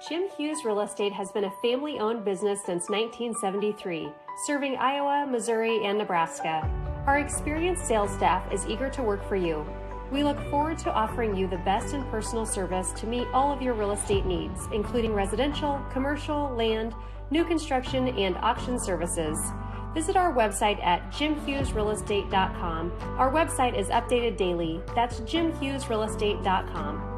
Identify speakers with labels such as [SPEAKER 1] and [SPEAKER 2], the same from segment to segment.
[SPEAKER 1] Jim Hughes Real Estate has been a family-owned business since 1973, serving Iowa, Missouri, and Nebraska. Our experienced sales staff is eager to work for you. We look forward to offering you the best in personal service to meet all of your real estate needs, including residential, commercial, land, new construction, and auction services. Visit our website at jimhughesrealestate.com. Our website is updated daily. That's jimhughesrealestate.com.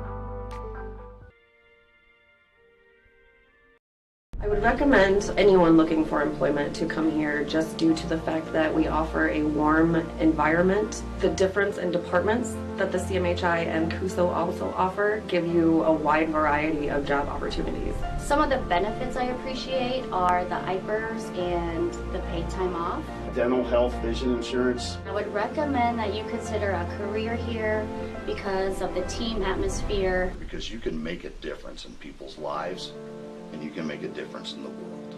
[SPEAKER 2] I would recommend anyone looking for employment to come here just due to the fact that we offer a warm environment. The difference in departments that the CMHI and CUSO also offer give you a wide variety of job opportunities.
[SPEAKER 3] Some of the benefits I appreciate are the IPERS and the paid time off.
[SPEAKER 4] Dental, health, vision insurance.
[SPEAKER 3] I would recommend that you consider a career here because of the team atmosphere.
[SPEAKER 4] Because you can make a difference in people's lives, and you can make a difference in the world.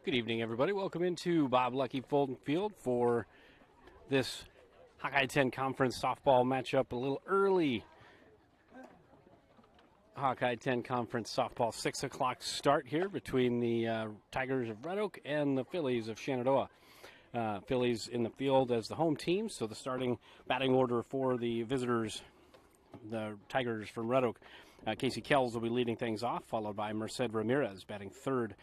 [SPEAKER 5] Good evening, everybody. Welcome into Bob Lucky Fulton Field for this Hawkeye 10 Conference softball matchup. A little early Hawkeye 10 Conference softball 6 o'clock start here between the Tigers of Red Oak and the Phillies of Shenadoah. Phillies in the field as the home team, so the starting batting order for the visitors, the Tigers from Red Oak. Casey Kells will be leading things off, followed by Merced Ramirez batting third,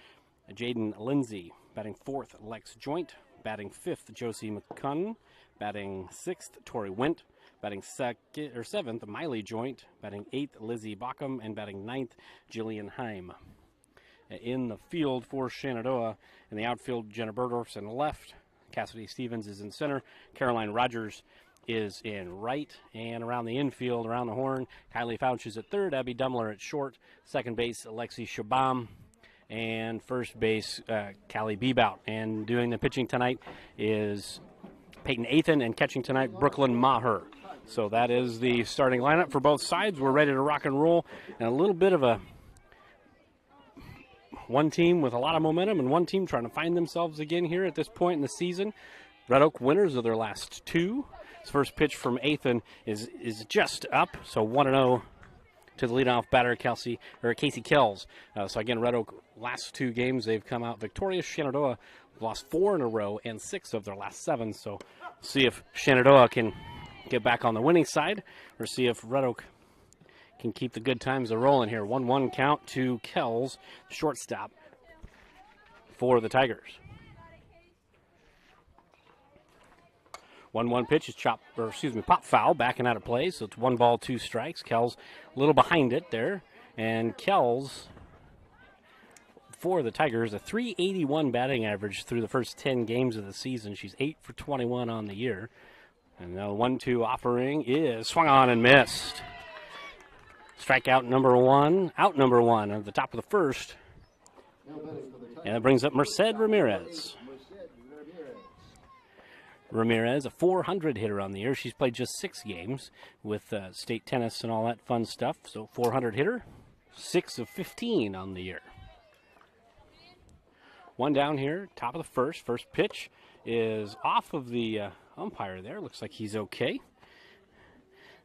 [SPEAKER 5] Jaden Lindsay batting fourth, Lex Joint batting fifth, Josie McCunn batting sixth, Tori Wint batting seventh, Miley Joint batting eighth, Lizzie Bockham, and batting ninth, Jillian Heim. In the field for Shenadoah, in the outfield, Jenna Burdorf's in left, Cassidy Stevens is in center, Caroline Rogers is in right, and around the infield, around the horn, Kylie Fouch is at third, Abby Dummler at short, second base, Alexi Shabam, and first base, Callie Bebout. And doing the pitching tonight is Peyton Athan, and catching tonight, Brooklyn Maher. So that is the starting lineup for both sides. We're ready to rock and roll, and a little bit of a one team with a lot of momentum and one team trying to find themselves again here at this point in the season. Red Oak winners of their last two. His first pitch from Athan is just up, so 1-0 to the leadoff batter, Casey Kells. So again, Red Oak last two games they've come out victorious. Shenadoah lost 4 in a row and 6 of their last 7. So see if Shenadoah can get back on the winning side, or see if Red Oak can keep the good times rolling here. 1-1 count to Kells, shortstop for the Tigers. 1-1 pitch is pop foul, backing out of play, so it's 1 ball, 2 strikes. Kells a little behind it there, and Kells for the Tigers, a .381 batting average through the first 10 games of the season. She's 8 for 21 on the year. And now 1-2 offering is swung on and missed. Strikeout number one, out number one at the top of the first. And that brings up Merced Ramirez. Ramirez, a .400 hitter on the year. She's played just 6 games with state tennis and all that fun stuff. So .400 hitter, 6 of 15 on the year. One down here, top of the first. First pitch is off of the umpire there. Looks like he's okay.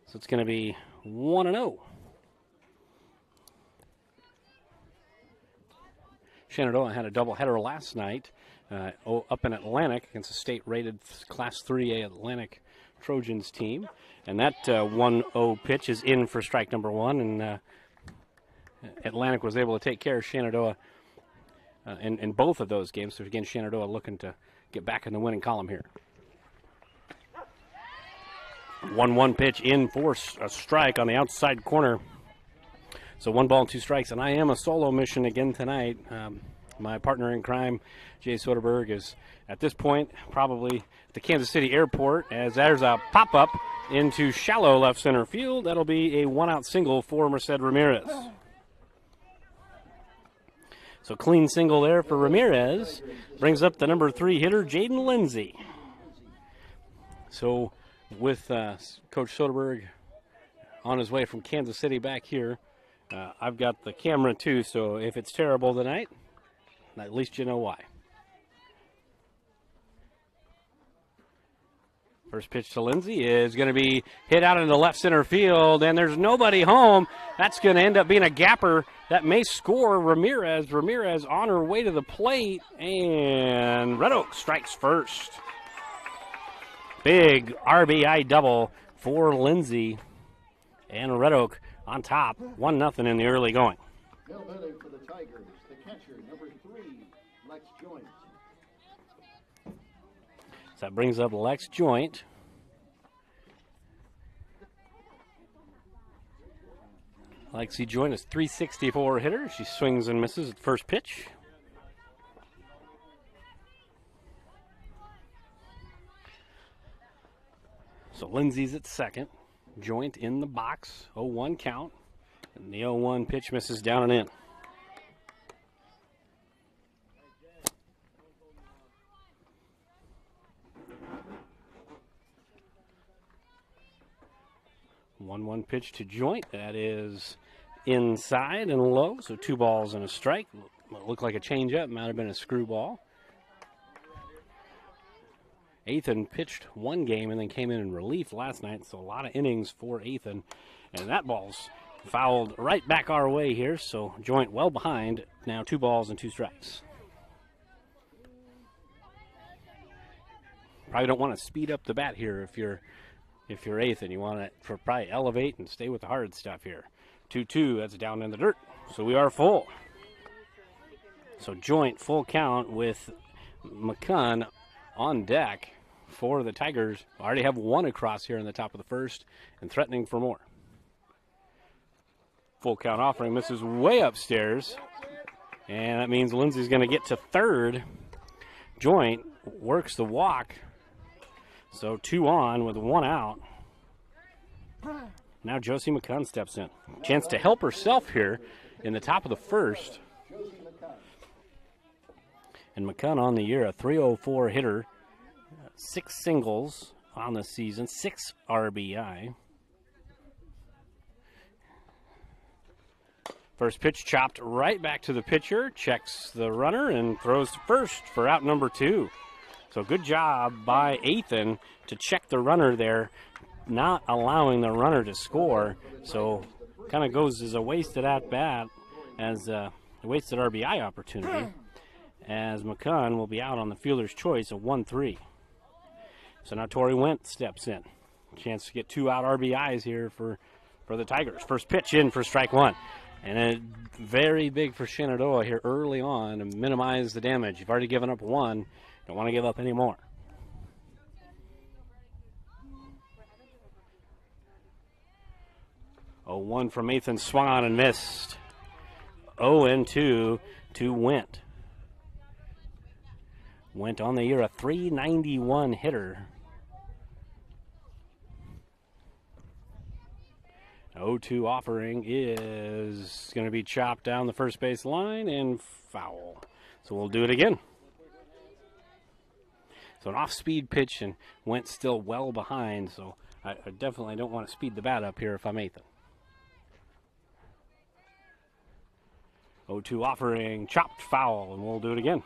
[SPEAKER 5] So it's going to be 1-0. Shenadoah had a doubleheader last night up in Atlantic against a state-rated Class 3A Atlantic Trojans team. And that 1-0 pitch is in for strike number 1, and Atlantic was able to take care of Shenadoah in both of those games. So again, Shenadoah looking to get back in the winning column here. 1-1 pitch in for a strike on the outside corner. So 1 ball, 2 strikes, and I am a solo mission again tonight. My partner in crime, Jay Soderberg, is at this point probably at the Kansas City airport, as there's a pop-up into shallow left center field. That'll be a 1-out single for Merced Ramirez. So clean single there for Ramirez. Brings up the number 3 hitter, Jaden Lindsay. So with Coach Soderberg on his way from Kansas City back here, I've got the camera too, so if it's terrible tonight, at least you know why. First pitch to Lindsay is going to be hit out into left center field, and there's nobody home. That's going to end up being a gapper that may score Ramirez. Ramirez on her way to the plate, and Red Oak strikes first. Big RBI double for Lindsay, and Red Oak on top, 1-0 in the early going.
[SPEAKER 6] Now batting for the Tigers, the catcher, number 3, Lex Joint.
[SPEAKER 5] So that brings up Lex Joint. Lexi Joint is .364 hitter. She swings and misses at the first pitch. So Lindsay's at second. Joint in the box. 0-1 count. And the 0-1 pitch misses down and in. One pitch to Joint. That is inside and low, so 2 balls and a strike. Looked like a changeup, might have been a screwball. Ethan pitched 1 game and then came in relief last night, so a lot of innings for Ethan. And that ball's fouled right back our way here, so Joint well behind. Now 2 balls and 2 strikes. Probably don't want to speed up the bat here if you're Ethan. You want to probably elevate and stay with the hard stuff here. 2-2, that's down in the dirt. So we are full. So Joint full count with McCunn on deck for the Tigers. Already have 1 across here in the top of the first and threatening for more. Full count offering misses way upstairs. And that means Lindsay's going to get to third. Joint works the walk. So 2 on with 1 out. Now Josie McCunn steps in. Chance to help herself here in the top of the first. And McCunn on the year, a .304 hitter. 6 singles on the season, 6 RBI. First pitch chopped right back to the pitcher. Checks the runner and throws to first for out number 2. So good job by Ethan to check the runner there, not allowing the runner to score. So kind of goes as a wasted at-bat, as a wasted RBI opportunity, as McCunn will be out on the fielder's choice of 1-3. So now Tori Wendt steps in. Chance to get 2 out RBIs here for the Tigers. First pitch in for strike 1. And a very big for Shenadoah here early on to minimize the damage. You've already given up 1. Don't want to give up any more. Oh, 1 from Ethan, swung on and missed. 0-2 to Wendt. Wendt on the year, a .391 hitter. 0-2 offering is going to be chopped down the first base line and foul. So we'll do it again. So an off-speed pitch, and Wendt still well behind, so I definitely don't want to speed the bat up here if I'm Ethan. 0-2 offering, chopped foul, and we'll do it again.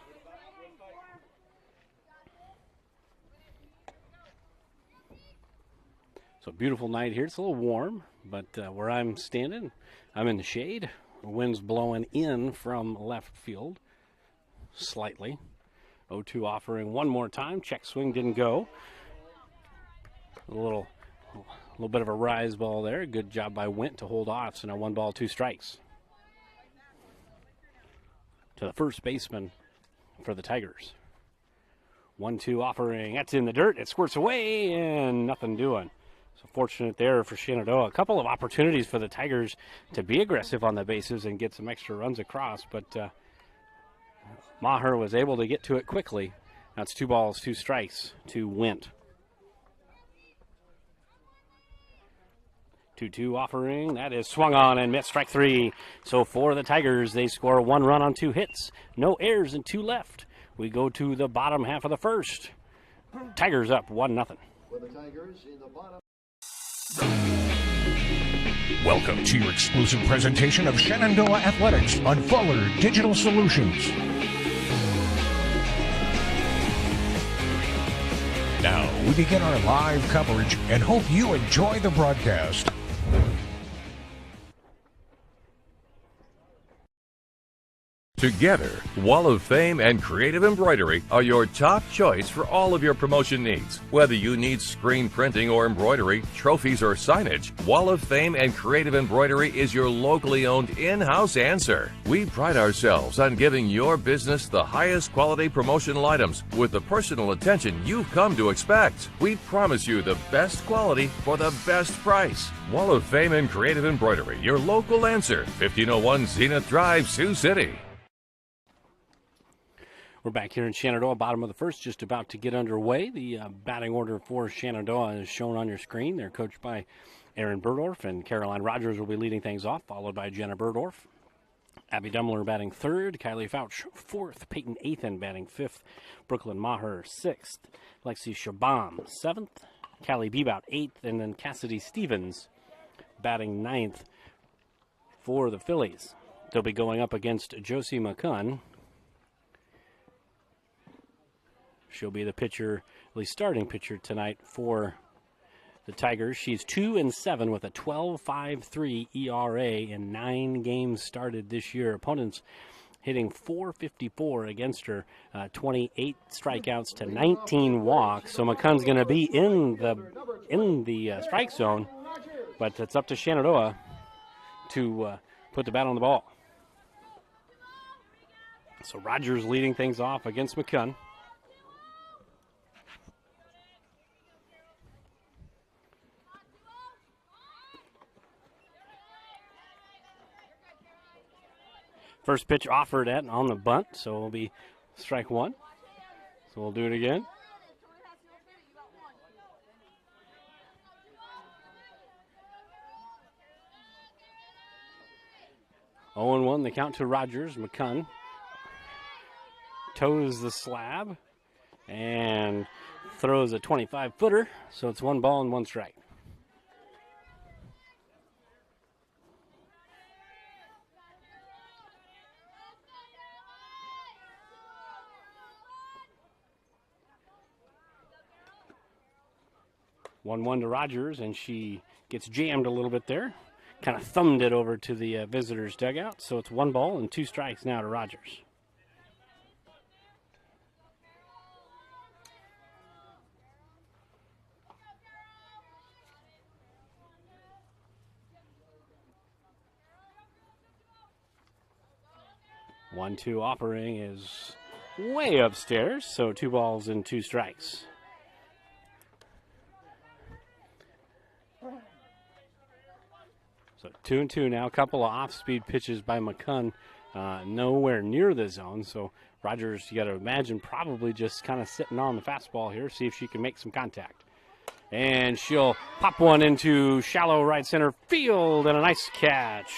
[SPEAKER 5] So beautiful night here. It's a little warm, but where I'm standing, I'm in the shade. The wind's blowing in from left field slightly. 0-2 offering one more time. Check swing didn't go. A little bit of a rise ball there. Good job by Wendt to hold off. So now 1 ball, 2 strikes. To the first baseman for the Tigers. 1-2 offering. That's in the dirt. It squirts away and nothing doing. So fortunate there for Shenadoah. A couple of opportunities for the Tigers to be aggressive on the bases and get some extra runs across, but Maher was able to get to it quickly. That's 2 balls, 2 strikes to Wendt. 2-2 offering. That is swung on and missed, strike 3. So for the Tigers, they score 1 run on 2 hits. No errors and 2 left. We go to the bottom half of the first. Tigers up 1-0.
[SPEAKER 6] For the Tigers in the bottom.
[SPEAKER 7] Welcome to your exclusive presentation of Shenadoah Athletics on Fuller Digital Solutions. Now we begin our live coverage and hope you enjoy the broadcast.
[SPEAKER 8] Together, Wall of Fame and Creative Embroidery are your top choice for all of your promotion needs. Whether you need screen printing or embroidery, trophies or signage, Wall of Fame and Creative Embroidery is your locally owned in-house answer. We pride ourselves on giving your business the highest quality promotional items with the personal attention you've come to expect. We promise you the best quality for the best price. Wall of Fame and Creative Embroidery, your local answer. 1501 Zenith Drive, Sioux City.
[SPEAKER 5] We're back here in Shenadoah, bottom of the first, just about to get underway. The batting order for Shenadoah is shown on your screen. They're coached by Aaron Burdorf, and Caroline Rogers will be leading things off, followed by Jenna Burdorf. Abby Dumler batting third, Kylie Fouch fourth, Peyton Athan batting fifth, Brooklyn Maher sixth, Lexi Shabam seventh, Callie Bebout eighth, and then Cassidy Stevens batting ninth for the Phillies. They'll be going up against Josie McCunn. She'll be the pitcher, at least starting pitcher tonight for the Tigers. She's 2-7 with a 12.53 ERA in 9 games started this year. Opponents hitting .454 against her, 28 strikeouts to 19 walks. So McCunn's going to be in the strike zone, but it's up to Shenadoah to put the bat on the ball. So Rogers leading things off against McCunn. First pitch offered at on the bunt, so it'll be strike one. So we'll do it again. Oh and 1, the count to Rogers. McCunn toes the slab and throws a 25-footer, so it's 1 ball and 1 strike. One to Rogers, and she gets jammed a little bit there. Kind of thumbed it over to the visitors' dugout, so it's 1 ball and 2 strikes now to Rogers. One-two offering is way upstairs, so 2 balls and 2 strikes. So 2-2 now. A couple of off-speed pitches by McCunn, nowhere near the zone. So Rogers, you got to imagine, probably just kind of sitting on the fastball here, see if she can make some contact. And she'll pop one into shallow right center field, and a nice catch.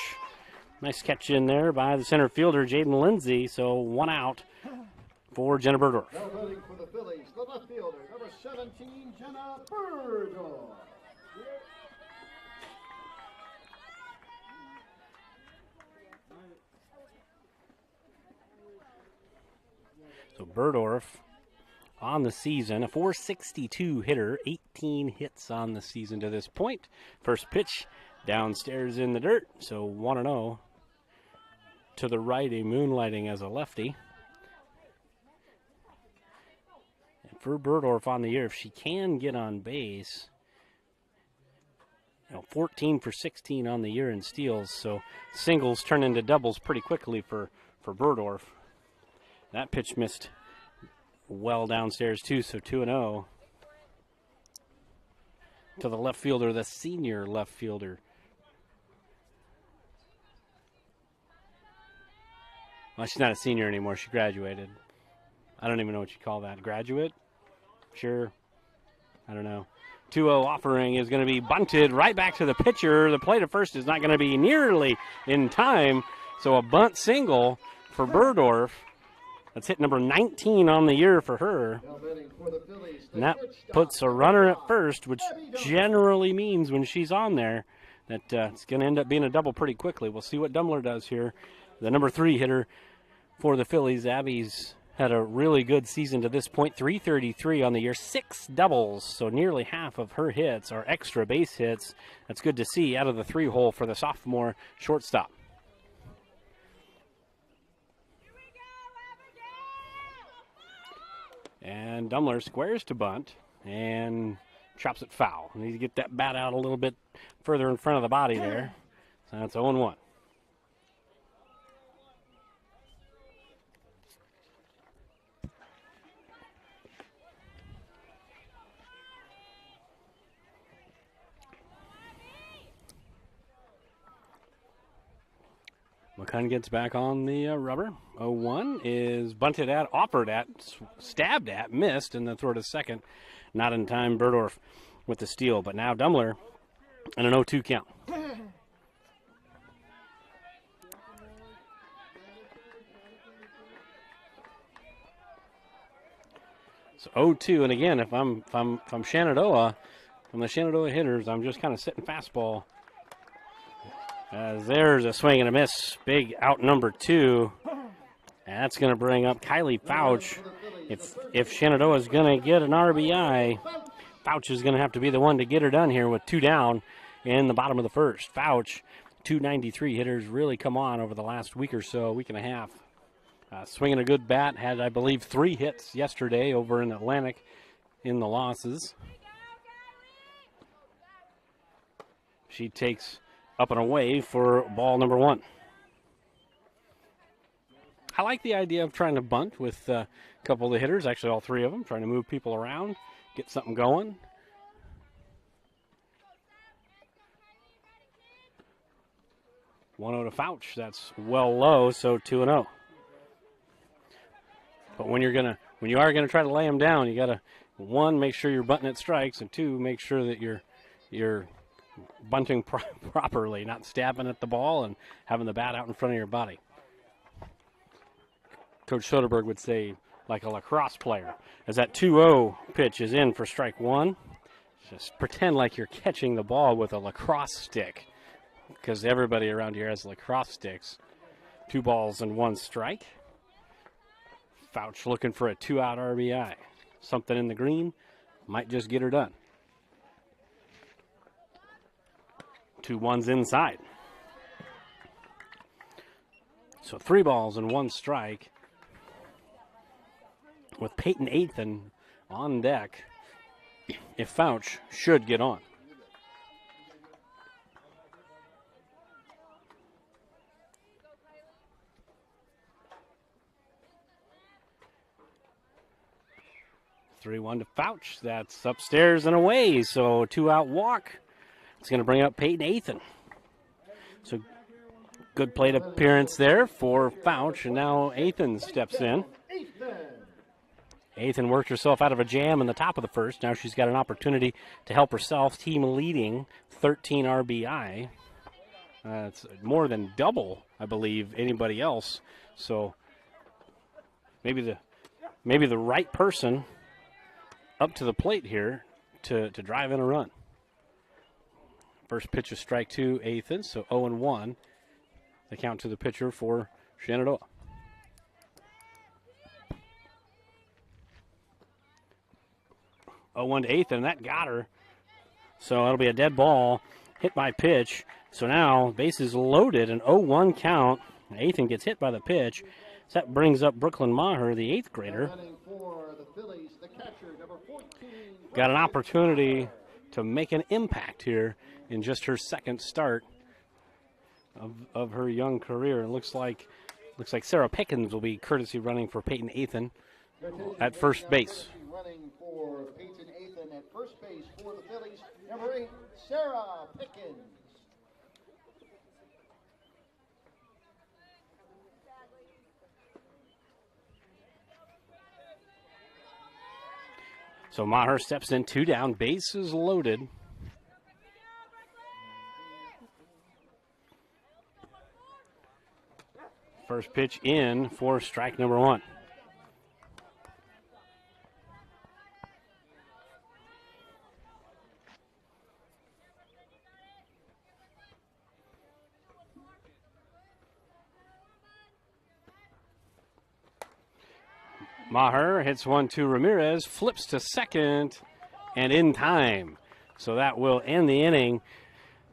[SPEAKER 5] Nice catch in there by the center fielder, Jaden Lindsay. So 1 out for Jenna Burdorf.
[SPEAKER 6] Now batting for the Phillies, the left fielder, number 17, Jenna Burdorf.
[SPEAKER 5] So Burdorf on the season, a .462 hitter, 18 hits on the season to this point. First pitch downstairs in the dirt, so 1-0 to the righty, moonlighting as a lefty. And for Burdorf on the year, if she can get on base, 14 for 16 on the year in steals, so singles turn into doubles pretty quickly for Burdorf. That pitch missed well downstairs too, so 2-0 to the left fielder, the senior left fielder. Well, she's not a senior anymore. She graduated. I don't even know what you call that. Graduate? Sure. I don't know. 2-0 offering is going to be bunted right back to the pitcher. The play to first is not going to be nearly in time, so a bunt single for Burdorf. That's hit number 19 on the year for her. And that puts a runner at first, which generally means when she's on there that it's going to end up being a double pretty quickly. We'll see what Dumler does here. The number 3 hitter for the Phillies. Abby's had a really good season to this point, 333 on the year, 6 doubles, so nearly half of her hits are extra base hits. That's good to see out of the 3-hole for the sophomore shortstop. And Dumler squares to bunt and chops it foul. Need to get that bat out a little bit further in front of the body there. So that's 0-1. McCunn gets back on the rubber. 0-1 is bunted at, offered at, stabbed at, missed, and then throw to second. Not in time, Berdorf with the steal. But now Dumler and an 0-2 count. So 0-2, and again, if I'm Shenadoah, from the Shenadoah hitters, I'm just kind of sitting fastball. As there's a swing and a miss. Big out number 2. And that's going to bring up Kylie Fouch. If Shenadoah is going to get an RBI, Fouch is going to have to be the one to get her done here with 2 down in the bottom of the first. Fouch, 293 hitters, really come on over the last week or so, week and a half. Swinging a good bat, had, I believe, 3 hits yesterday over in Atlantic in the losses. She takes up and away for ball number 1. I like the idea of trying to bunt with a couple of the hitters, actually all 3 of them, trying to move people around, get something going. One 0 to Fouch. That's well low, so 2-0. But when you are gonna try to lay them down, you gotta, 1, make sure you're bunting at strikes, and 2, make sure that you're bunting properly, not stabbing at the ball and having the bat out in front of your body. Coach Soderberg would say, like a lacrosse player. As that 2-0 pitch is in for strike 1, just pretend like you're catching the ball with a lacrosse stick, because everybody around here has lacrosse sticks. 2 balls and 1 strike. Fouch looking for a 2-out RBI. Something in the green might just get her done. 2 1s inside. So 3 balls and 1 strike with Peyton Athan on deck if Fouch should get on. Three 1 to Fouch. That's upstairs and away. So 2-out walk. It's going to bring up Peyton Athan. So good plate appearance there for Fouch, and now Athan steps in. Athan worked herself out of a jam in the top of the first. Now she's got an opportunity to help herself. Team leading 13 RBI. It's more than double, I believe, anybody else. So maybe the right person up to the plate here to drive in a run. First pitch is strike 2, Athan, so 0-1. The count to the pitcher for Shenadoah. Oh, 1 to Athan, that got her. So that'll be a dead ball, hit by pitch. So now bases loaded, an 0-1 count. Athan gets hit by the pitch. So that brings up Brooklyn Maher, the 8th grader. Got an opportunity to make an impact here in just her second start of her young career. It looks like Sarah Pickens will be courtesy running for Peyton Athan at first base.
[SPEAKER 6] Running for Peyton Athan at first base for the Phillies, number 8, Sarah Pickens.
[SPEAKER 5] So Maher steps in, 2 down, bases loaded. First pitch in for strike number 1. Maher hits one to Ramirez, flips to second, and in time. So that will end the inning.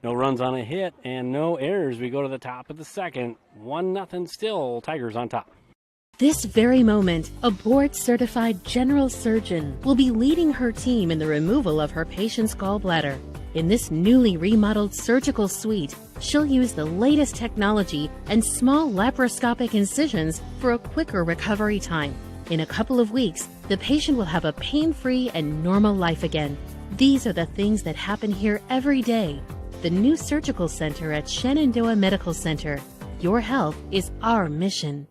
[SPEAKER 5] No runs on a hit and no errors. We go to the top of the second. 1-0 still. Tigers on top.
[SPEAKER 9] This very moment, a board-certified general surgeon will be leading her team in the removal of her patient's gallbladder. In this newly remodeled surgical suite, she'll use the latest technology and small laparoscopic incisions for a quicker recovery time. In a couple of weeks, the patient will have a pain-free and normal life again. These are the things that happen here every day. The new surgical center at Shenadoah Medical Center. Your health is our mission.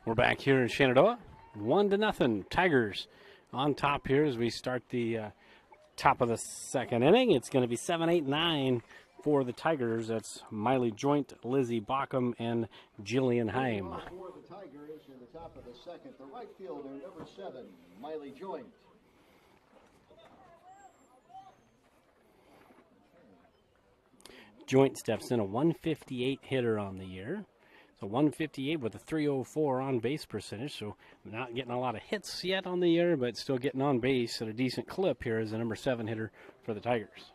[SPEAKER 5] We're back here in Shenadoah, 1-0. Tigers on top here as we start the top of the second inning. It's going to be 7, 8, 9 for the Tigers. That's Miley Joint, Lizzie Bockham, and Jillian Heim.
[SPEAKER 6] For the Tigers in the top of the second, the right fielder, number 7, Miley Joint.
[SPEAKER 5] Joint steps in, a 158 hitter on the year. So 158 with a 304 on base percentage. So not getting a lot of hits yet on the year, but still getting on base at a decent clip here as the number 7 hitter for the Tigers.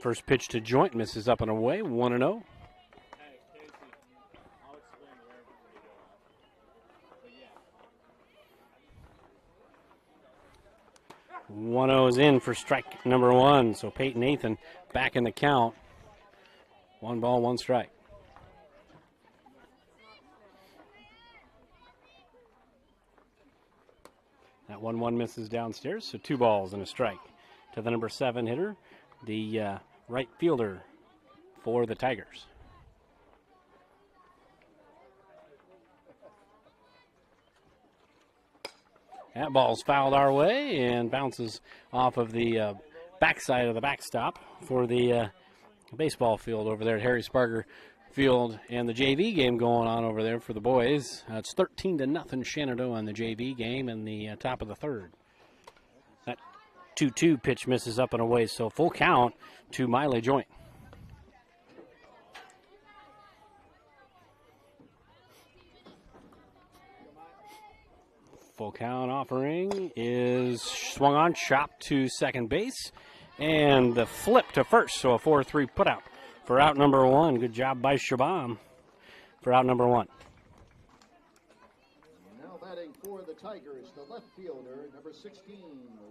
[SPEAKER 5] First pitch to Joint, misses up and away, 1-0. 1-0 is in for strike number 1. So Peyton Nathan back in the count. 1 ball, 1 strike. That 1-1 misses downstairs, so 2 balls and a strike to the number 7 hitter, the right fielder for the Tigers. That ball's fouled our way and bounces off of the backside of the backstop for the baseball field over there at Harry Sparger Field, and the JV game going on over there for the boys. It's 13-0 Shenadoah in the JV game in the top of the third. That 2-2 pitch misses up and away, so full count to Miley Joint. Full count offering is swung on, chopped to second base, and the flip to first, so a 4-3 putout for out number 1. Good job by Shabam for out number 1.
[SPEAKER 6] Now batting for the Tigers, the left fielder, number 16,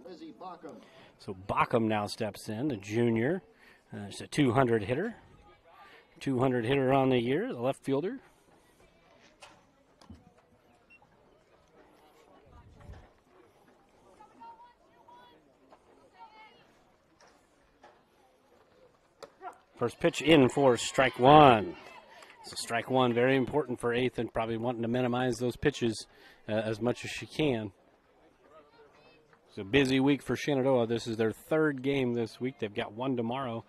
[SPEAKER 6] Lizzie Bockham.
[SPEAKER 5] So Bockham now steps in, the junior. It's a 200 hitter. 200 hitter on the year, the left fielder. First pitch in for strike 1. So strike 1, very important for Ethan, probably wanting to minimize those pitches as much as she can. It's a busy week for Shenadoah. This is their 3rd game this week. They've got 1 tomorrow.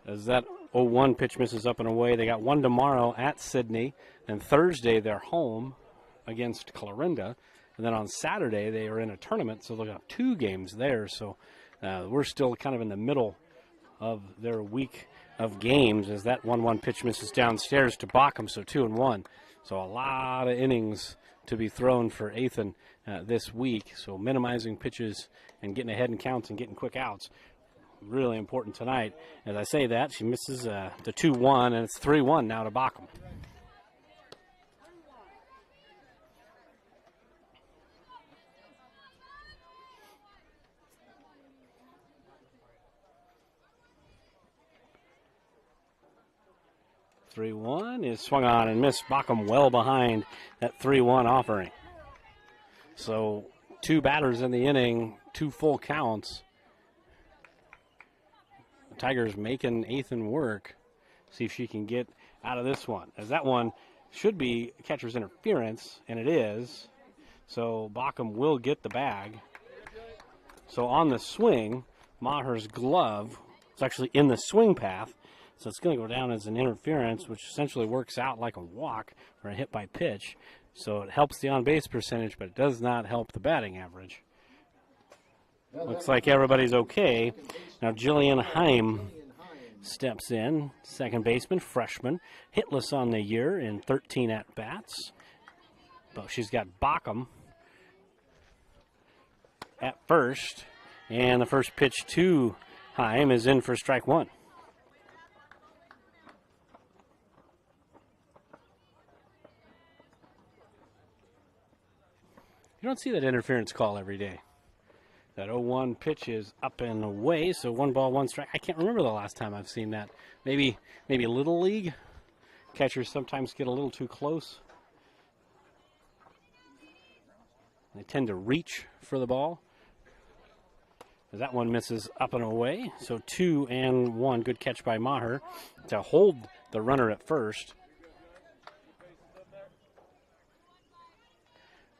[SPEAKER 5] As that 0-1 pitch misses up and away, they got 1 tomorrow at Sydney. And Thursday they're home against Clarinda. And then on Saturday they are in a tournament, so they'll have 2 games there. So we're still kind of in the middle of their week of games as that 1-1 pitch misses downstairs to Bockham, so 2-1. So a lot of innings to be thrown for Ethan this week. So minimizing pitches and getting ahead in counts and getting quick outs, really important tonight. As I say that, she misses the 2-1, and it's 3-1 now to Bockham. 3-1 is swung on and missed. Bockham well behind that 3-1 offering. So 2 batters in the inning, 2 full counts. The Tigers making Ethan work. See if she can get out of this one, as that one should be catcher's interference, and it is. So Bockham will get the bag. So on the swing, Maher's glove is actually in the swing path, so it's going to go down as an interference, which essentially works out like a walk or a hit by pitch. So it helps the on-base percentage, but it does not help the batting average. Looks like everybody's okay. Now Jillian Heim steps in, second baseman, freshman, hitless on the year in 13 at-bats. But she's got Bockham at first, and the first pitch to Heim is in for strike 1. You don't see that interference call every day. That 0-1 pitch is up and away, so 1 ball, 1 strike. I can't remember the last time I've seen that. Maybe Little League. Catchers sometimes get a little too close. They tend to reach for the ball. That one misses up and away. So 2-1. Good catch by Maher to hold the runner at first.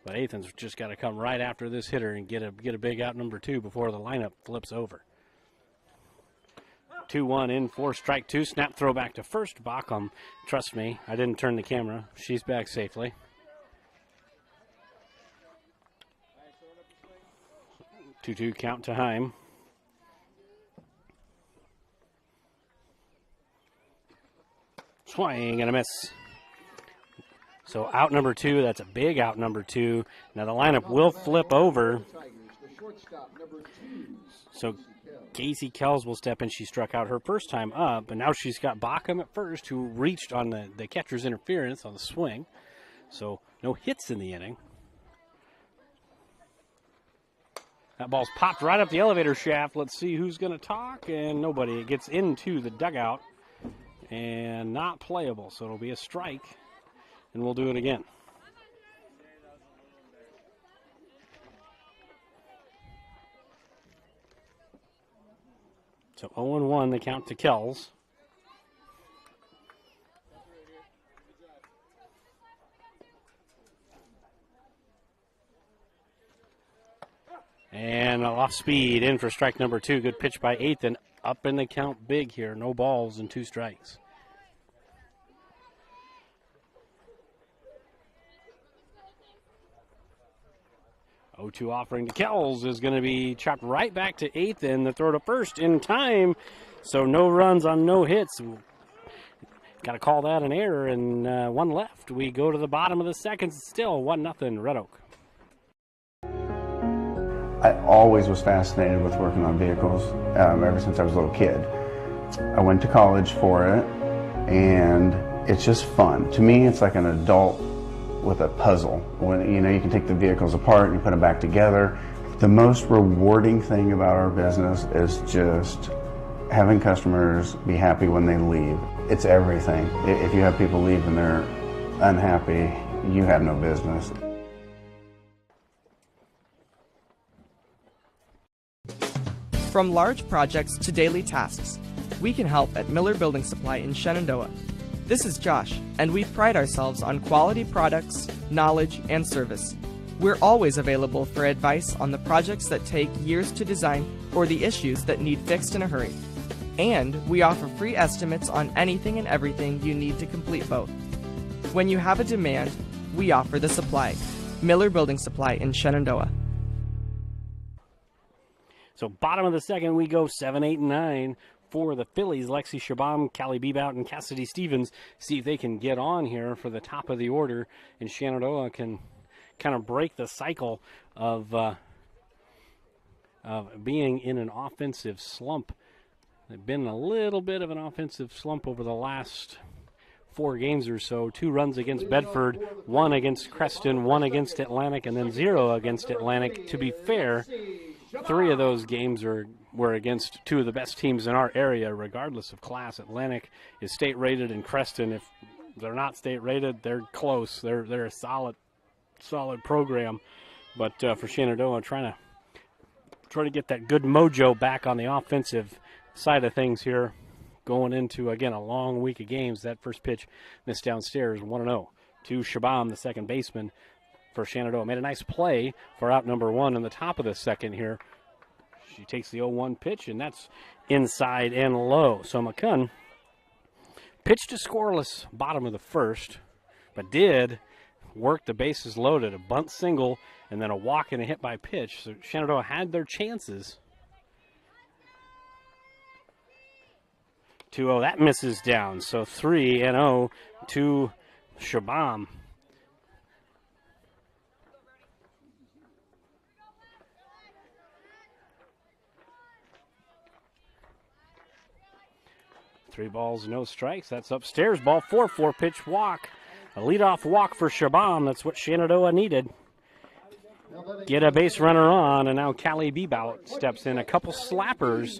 [SPEAKER 5] But Ethan's just got to come right after this hitter and get a big out number 2 before the lineup flips over. 2-1 in for strike 2. Snap throw back to first. Bockham, trust me, I didn't turn the camera. She's back safely. 2-2 count to Heim. Swing and a miss. So out number 2, that's a big out number 2. Now the lineup will flip over. So Casey Kells will step in. She struck out her first time up, and now she's got Bockham at first, who reached on the catcher's interference on the swing. So no hits in the inning. That ball's popped right up the elevator shaft. Let's see who's going to talk, and nobody. It gets into the dugout and not playable, so it'll be a strike, and we'll do it again. So 0-1 the count to Kells. And off speed in for strike number 2. Good pitch by Ethan. Up in the count big here. No balls and 2 strikes. 0-2 offering to Kells is going to be chopped right back to Ethan. The throw to first in time. So no runs on no hits. Got to call that an error, and 1 left. We go to the bottom of the second. Still 1-0 Red Oak.
[SPEAKER 10] I always was fascinated with working on vehicles ever since I was a little kid. I went to college for it, and it's just fun. To me, it's like an adult with a puzzle. When you can take the vehicles apart and you put them back together. The most rewarding thing about our business is just having customers be happy when they leave. It's everything. If you have people leave and they're unhappy, you have no business.
[SPEAKER 11] From large projects to daily tasks, we can help at Miller Building Supply in Shenandoah. This is Josh, and we pride ourselves on quality products, knowledge, and service. We're always available for advice on the projects that take years to design or the issues that need fixed in a hurry. And we offer free estimates on anything and everything you need to complete both. When you have a demand, we offer the supply. Miller Building Supply in Shenandoah.
[SPEAKER 5] So bottom of the second, we go 7, 8, and 9 for the Phillies. Lexi Shabam, Callie Bebout, and Cassidy Stevens see if they can get on here for the top of the order, and Shenadoah can kind of break the cycle of being in an offensive slump. They've been in a little bit of an offensive slump over the last 4 games or so. 2 runs against Bedford, 1 against Creston, 1 against Atlantic, and then 0 against Atlantic. To be fair, 3 of those games were against 2 of the best teams in our area, regardless of class. Atlantic is state rated, and Creston, if they're not state rated, they're close. They're a solid program. But for Shenadoah, trying to get that good mojo back on the offensive side of things here, going into, again, a long week of games. That first pitch missed downstairs, 1-0 to Shabam, the second baseman for Shenadoah. Made a nice play for out number 1 in the top of the second here. She takes the 0-1 pitch, and that's inside and low. So McCunn pitched a scoreless bottom of the first, but did work the bases loaded, a bunt single, and then a walk and a hit by pitch. So Shenadoah had their chances. 2-0, that misses down. So 3-0 to Shabam. Three balls, no strikes. That's upstairs. Ball 4, 4-pitch walk. A leadoff walk for Shabam. That's what Shenadoah needed. Get a base runner on, and now Callie Bebout steps in. A couple slappers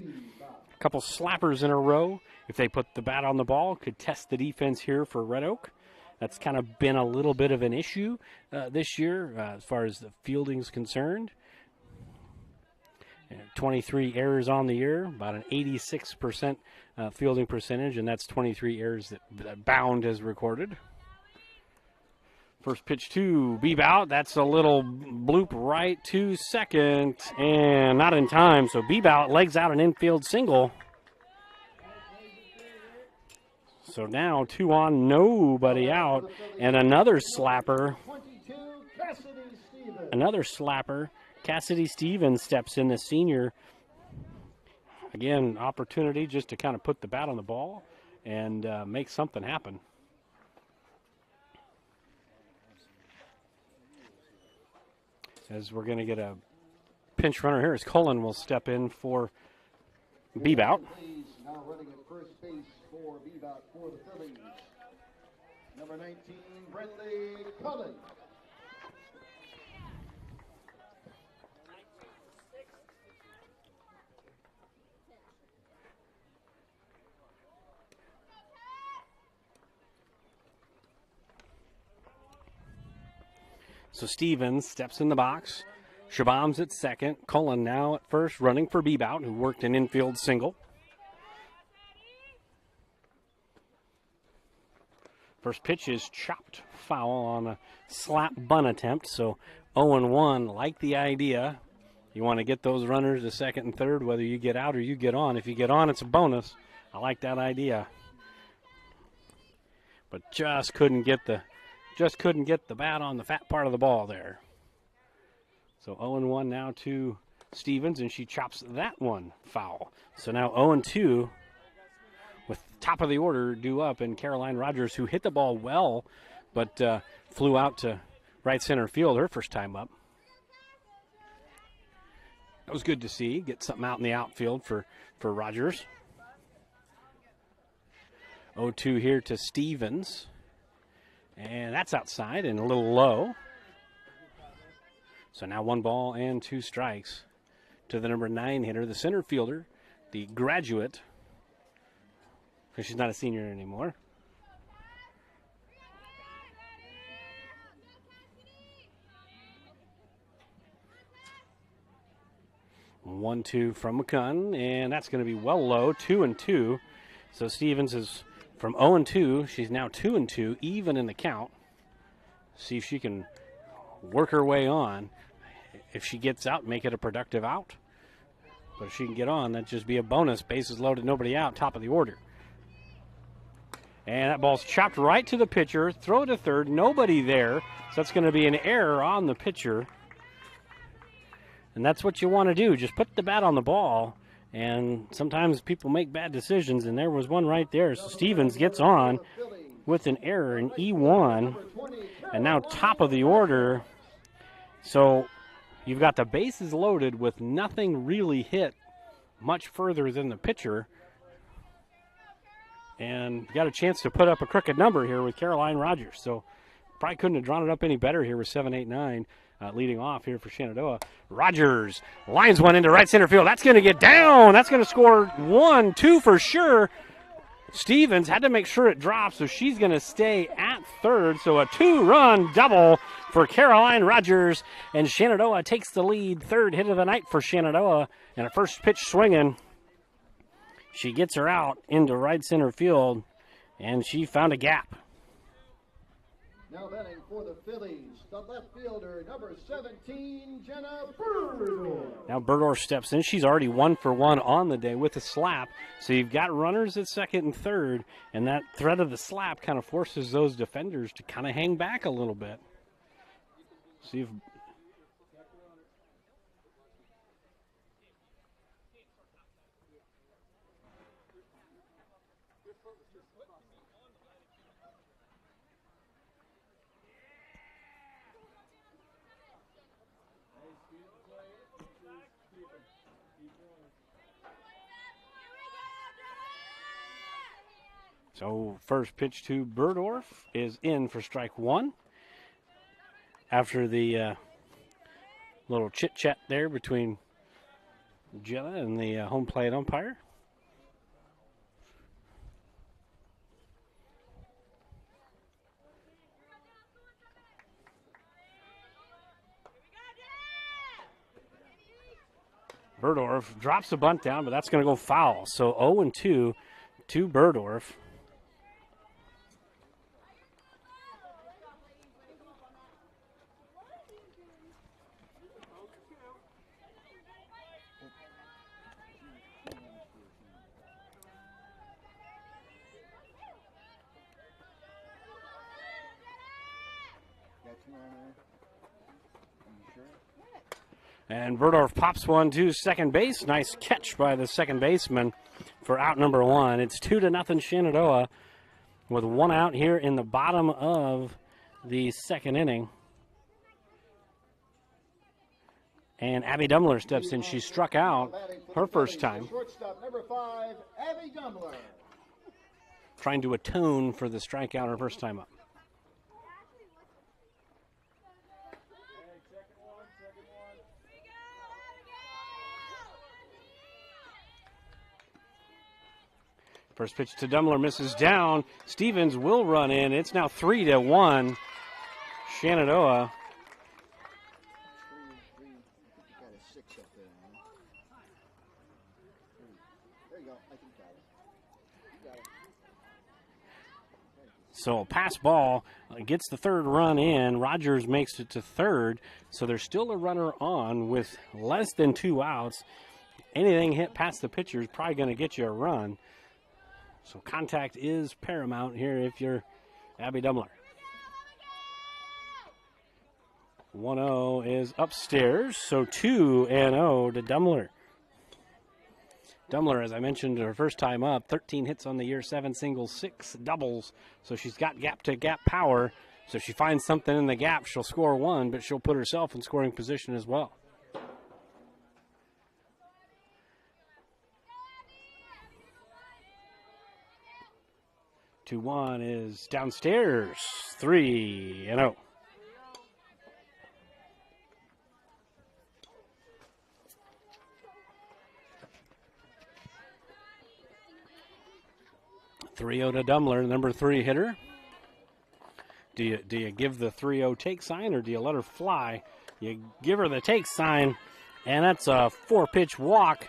[SPEAKER 5] in a row. If they put the bat on the ball, could test the defense here for Red Oak. That's kind of been a little bit of an issue this year as far as the fielding's concerned. 23 errors on the year, about an 86% fielding percentage, and that's 23 errors that Bound has recorded. First pitch to Bebout. That's a little bloop right to second, and not in time. So Bebout legs out an infield single. So now 2 on, nobody out, and another slapper. Cassidy Stevens steps in, the senior. Again, opportunity just to kind of put the bat on the ball and make something happen. As we're going to get a pinch runner here, as Cullen will step in for Bebout.
[SPEAKER 6] Now running at first base for Bebout for the Phillies. Number 19, Bradley Cullen.
[SPEAKER 5] So Stevens steps in the box. Shabam's at second. Cullen now at first, running for Bebout, who worked an infield single. First pitch is chopped foul on a slap bunt attempt. So 0-1, like the idea. You want to get those runners to second and third, whether you get out or you get on. If you get on, it's a bonus. I like that idea. But just couldn't get the bat on the fat part of the ball there. So 0-1 now to Stevens, and she chops that one foul. So now 0-2 with top of the order due up, and Caroline Rogers, who hit the ball well, but flew out to right center field her first time up. That was good to see. Get something out in the outfield for Rogers. 0-2 here to Stevens. And that's outside and a little low. So now 1 ball and 2 strikes to the number 9 hitter, the center fielder, the graduate, because she's not a senior anymore. One, 2 from McCunn, and that's going to be well low, 2-2. So Stevens is from 0-2. She's now 2-2, even in the count. See if she can work her way on. If she gets out, make it a productive out. But if she can get on, that'd just be a bonus. Bases loaded, nobody out, top of the order. And that ball's chopped right to the pitcher. Throw to third, nobody there. So that's going to be an error on the pitcher. And that's what you want to do. Just put the bat on the ball. And sometimes people make bad decisions, and there was one right there. So Stevens gets on with an error in E1. And now top of the order. So you've got the bases loaded with nothing really hit much further than the pitcher. And got a chance to put up a crooked number here with Caroline Rogers. So probably couldn't have drawn it up any better here with 7-8-9. leading off here for Shenadoah. Rogers lines one into right center field. That's going to get down. That's going to score 1, 2 for sure. Stevens had to make sure it dropped, so she's going to stay at third. So a 2-run double for Caroline Rogers, and Shenadoah takes the lead. Third hit of the night for Shenadoah, and a first pitch swinging. She gets her out into right center field, and she found a gap.
[SPEAKER 6] Now batting for the Phillies, the left fielder, number 17, Jenna Burdorf.
[SPEAKER 5] Now Burdorf steps in. She's already 1 for 1 on the day with a slap. So you've got runners at second and third, and that threat of the slap kind of forces those defenders to kind of hang back a little bit. See if So first pitch to Burdorf is in for strike 1. After the little chit-chat there between Jenna and the home plate umpire. Burdorf drops the bunt down, but that's going to go foul. So 0-2 to Burdorf. And Burdorf pops one to second base. Nice catch by the second baseman for out number 1. It's 2-0 Shenadoah with 1 out here in the bottom of the second inning. And Abby Dumler steps in. She struck out her first time.
[SPEAKER 6] Shortstop number 5, Abby Dumler.
[SPEAKER 5] Trying to atone for the strikeout her first time up. First pitch to Dumler misses down. Stevens will run in. It's now 3-1. Shenadoah. So a pass ball gets the third run in. Rogers makes it to third. So there's still a runner on with less than 2 outs. Anything hit past the pitcher is probably going to get you a run. So contact is paramount here if you're Abby Dumler. 1-0 is upstairs, so 2-0 to Dumler. Dumler, as I mentioned, her first time up, 13 hits on the year, 7 singles, 6 doubles. So she's got gap-to-gap power. So if she finds something in the gap, she'll score 1, but she'll put herself in scoring position as well. 2-1 is downstairs, 3-0. To Dumler, number 3 hitter. Do you give the 3-0 take sign or do you let her fly? You give her the take sign, and that's a 4-pitch walk.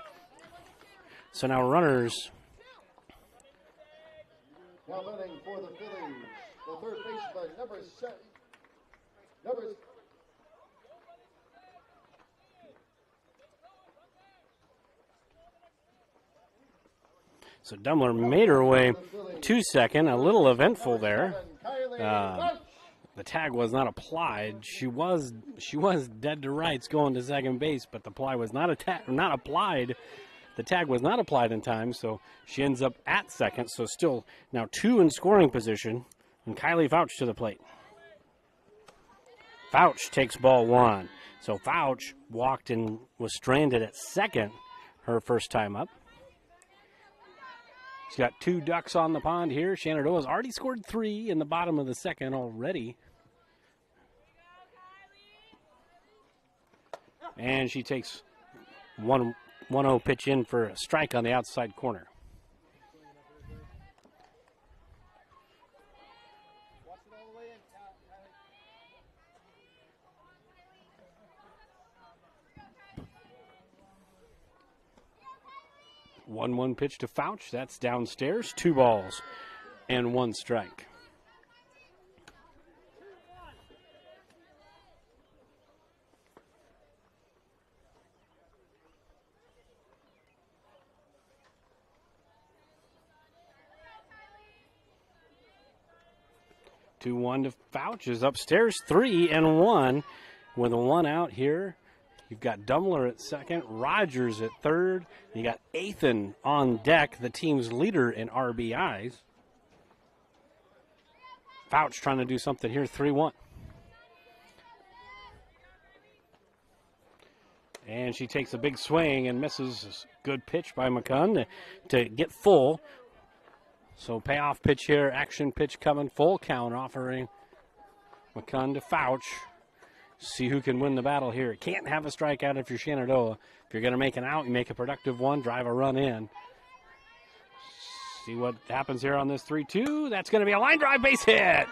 [SPEAKER 5] So now runners.
[SPEAKER 6] Now batting for the Phillies, the third baseman, number 7.
[SPEAKER 5] So Dumler made her way to second, a little eventful there. The tag was not applied. She was dead to rights going to second base, but the play was not applied. The tag was not applied in time, so she ends up at second. So still now 2 in scoring position, and Kylie Fouch to the plate. Fouch takes ball 1. So Fouch walked and was stranded at second her first time up. She's got 2 ducks on the pond here. Shenadoah's already scored 3 in the bottom of the second already. And she takes 1-0 pitch in for a strike on the outside corner. One pitch to Fouch. That's downstairs. 2 balls and 1 strike. Two 1 to Fouch is upstairs. 3-1 with a 1 out here. You've got Dummler at second, Rogers at third. You got Athan on deck, the team's leader in RBIs. Fouch trying to do something here, 3-1. And she takes a big swing and misses. Good pitch by McCunn to get full. So payoff pitch here, action pitch coming, full count offering McCunn to Fouch. See who can win the battle here. Can't have a strikeout if you're Shenadoah. If you're going to make an out, you make a productive one, drive a run in. See what happens here on this 3-2. That's going to be a line drive base hit.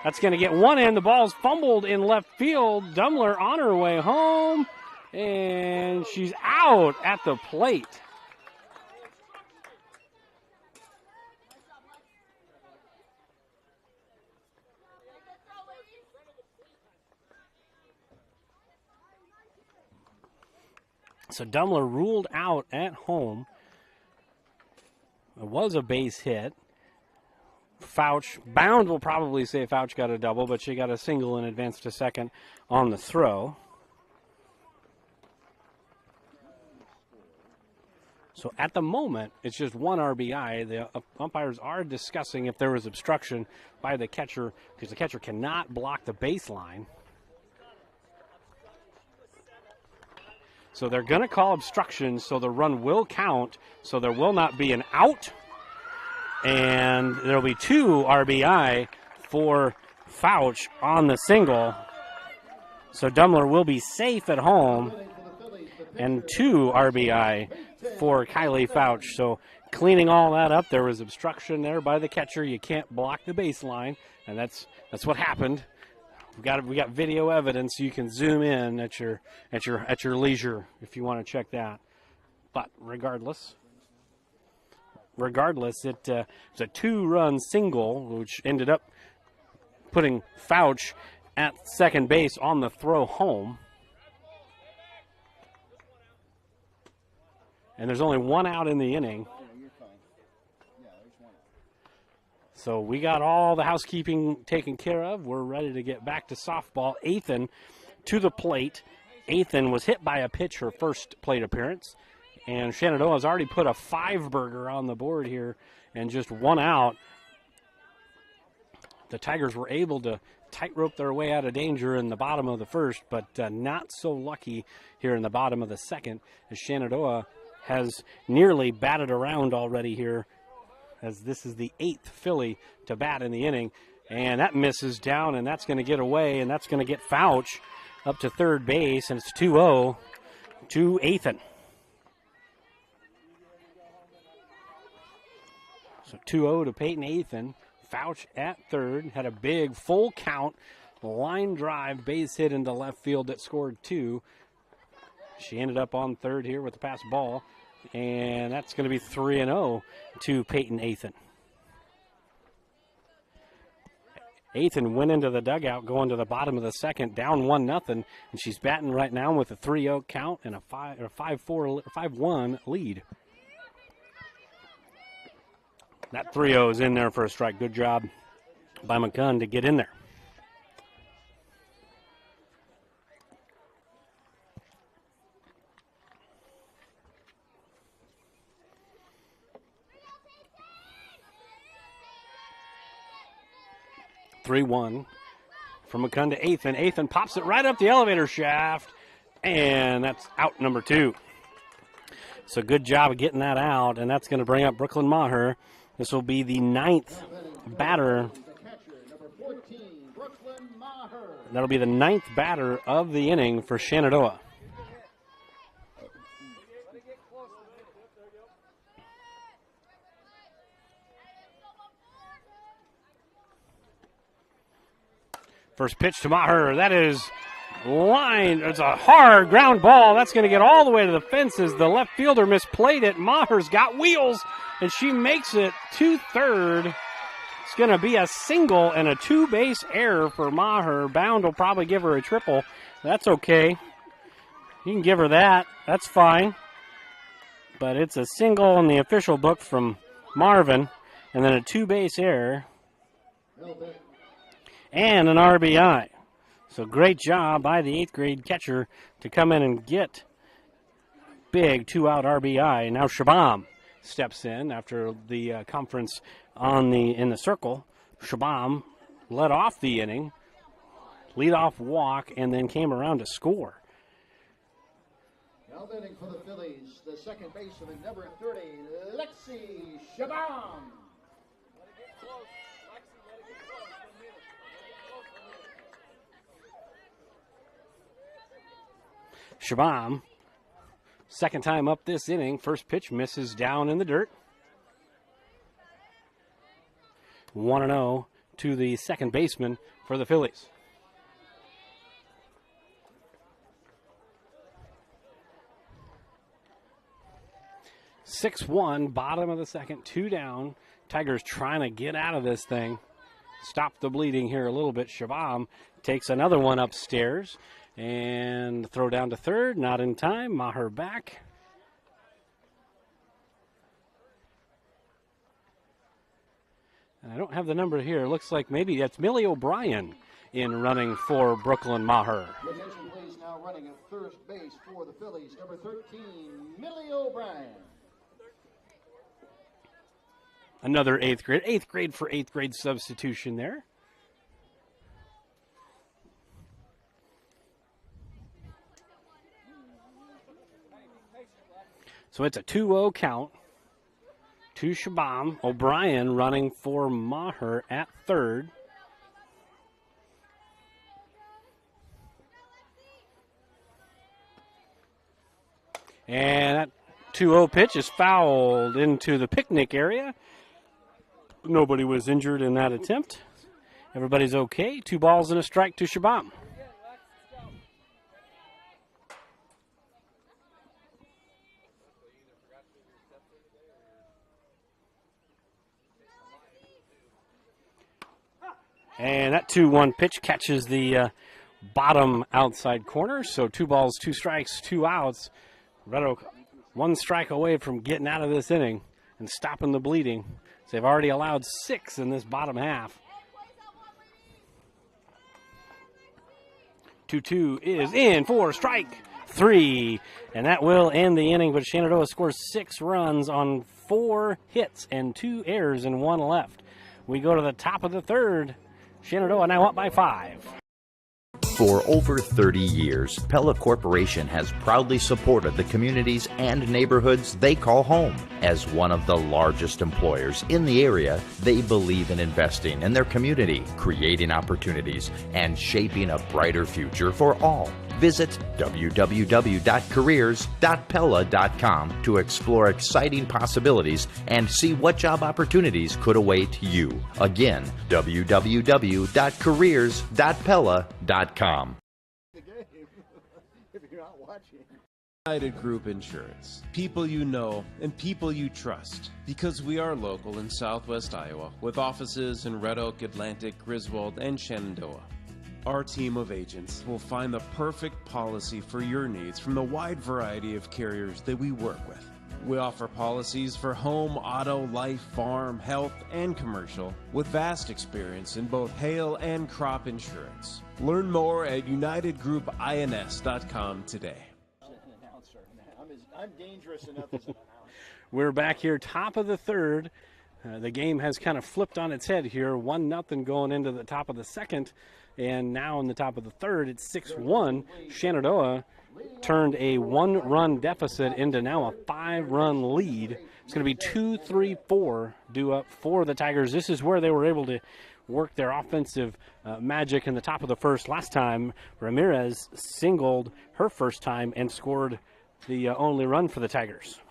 [SPEAKER 5] That's going to get 1 in. The ball's fumbled in left field. Dummler on her way home, and she's out at the plate. So Dummler ruled out at home. It was a base hit. Fouch, Bound will probably say Fouch got a double, but she got a single and advanced to second on the throw. So at the moment, it's just 1 RBI. The umpires are discussing if there was obstruction by the catcher, because the catcher cannot block the baseline. So they're going to call obstruction, so the run will count, so there will not be an out. And there will be 2 RBI for Fouch on the single. So Dummler will be safe at home, and 2 RBI for Kylie Fouch. So cleaning all that up, there was obstruction there by the catcher. You can't block the baseline, and that's what happened. We got video evidence. You can zoom in at your leisure if you want to check that. But regardless, it's a 2-run single, which ended up putting Fouch at second base on the throw home. And there's only 1 out in the inning. So we got all the housekeeping taken care of. We're ready to get back to softball. Athan to the plate. Athan was hit by a pitch her first plate appearance. And Shenadoah has already put a 5-burger on the board here and just 1 out. The Tigers were able to tightrope their way out of danger in the bottom of the first, but not so lucky here in the bottom of the second, as Shenadoah has nearly batted around already here, as this is the 8th Philly to bat in the inning. And that misses down, and that's going to get away, and that's going to get Fouch up to third base, and it's 2-0 to Athan. So 2-0 to Peyton Athan. Fouch at third, had a big full count line drive base hit into left field that scored 2. She ended up on third here with the pass ball, and that's going to be 3-0 to Peyton Athan. Athan went into the dugout going to the bottom of the second, down 1-0, and she's batting right now with a 3-0 count and a 5-1 lead. That 3-0 is in there for a strike. Good job by McCunn to get in there. (3-1) from McCunn to Athan. Athan pops it right up the elevator shaft, and that's out number 2. So good job of getting that out, and that's going to bring up Brooklyn Maher. This will be the 9th batter. That'll be the 9th batter of the inning for Shenadoah. First pitch to Maher. That is line. It's a hard ground ball. That's going to get all the way to the fences. The left fielder misplayed it. Maher's got wheels, and she makes it to third. It's going to be a single and a two-base error for Maher. Bound will probably give her a triple. That's okay. You can give her that. That's fine. But it's a single in the official book from Marvin, and then a two-base error and an RBI. So great job by the 8th grade catcher to come in and get big 2-out RBI. Now Shabam steps in after the conference in the circle. Shabam led off the inning, lead-off walk, and then came around to score.
[SPEAKER 6] Now batting for the Phillies, the second baseman, number 30, Lexi Shabam.
[SPEAKER 5] Shabam, second time up this inning. First pitch misses down in the dirt. 1-0 to the second baseman for the Phillies. (6-1), bottom of the second, 2 down. Tigers trying to get out of this thing. Stop the bleeding here a little bit. Shabam takes another one upstairs and throw down to third. Not in time. Maher back. And I don't have the number here. Looks like maybe that's Millie O'Brien in running for Brooklyn Maher.
[SPEAKER 6] Attention please, now running at first base for the Phillies, number 13, Millie O'Brien.
[SPEAKER 5] Another 8th grade. 8th grade for 8th grade substitution there. So it's a 2-0 count to Shabam. O'Brien running for Maher at third. And that 2-0 pitch is fouled into the picnic area. Nobody was injured in that attempt. Everybody's okay. 2 balls and a strike to Shabam. And that 2-1 pitch catches the bottom outside corner. So 2 balls, 2 strikes, 2 outs. Red Oak 1 strike away from getting out of this inning and stopping the bleeding. So they've already allowed 6 in this bottom half. 2-2 is in for strike 3. And that will end the inning, but Shenadoah scores 6 runs on 4 hits and 2 errors and 1 left. We go to the top of the third. Shenadoah now up by 5.
[SPEAKER 12] For over 30 years, Pella Corporation has proudly supported the communities and neighborhoods they call home. As one of the largest employers in the area, they believe in investing in their community, creating opportunities, and shaping a brighter future for all. Visit www.careers.pella.com to explore exciting possibilities and see what job opportunities could await you. Again, www.careers.pella.com.
[SPEAKER 6] If you're not watching.
[SPEAKER 13] United Group Insurance. People you know and people you trust. Because we are local in Southwest Iowa with offices in Red Oak, Atlantic, Griswold, and Shenandoah. Our team of agents will find the perfect policy for your needs from the wide variety of carriers that we work with. We offer policies for home, auto, life, farm, health, and commercial with vast experience in both hail and crop insurance. Learn more at UnitedGroupINS.com today.
[SPEAKER 6] I'm dangerous enough as an announcer.
[SPEAKER 5] We're back here, top of the third. The game has kind of flipped on its head here. 1-0 going into the top of the second. And now in the top of the third, it's 6-1. Shenadoah turned a 1-run deficit into now a 5-run lead. It's going to be 2-3-4 due up for the Tigers. This is where they were able to work their offensive magic in the top of the first. Last time, Ramirez singled her first time and scored the only run for the Tigers.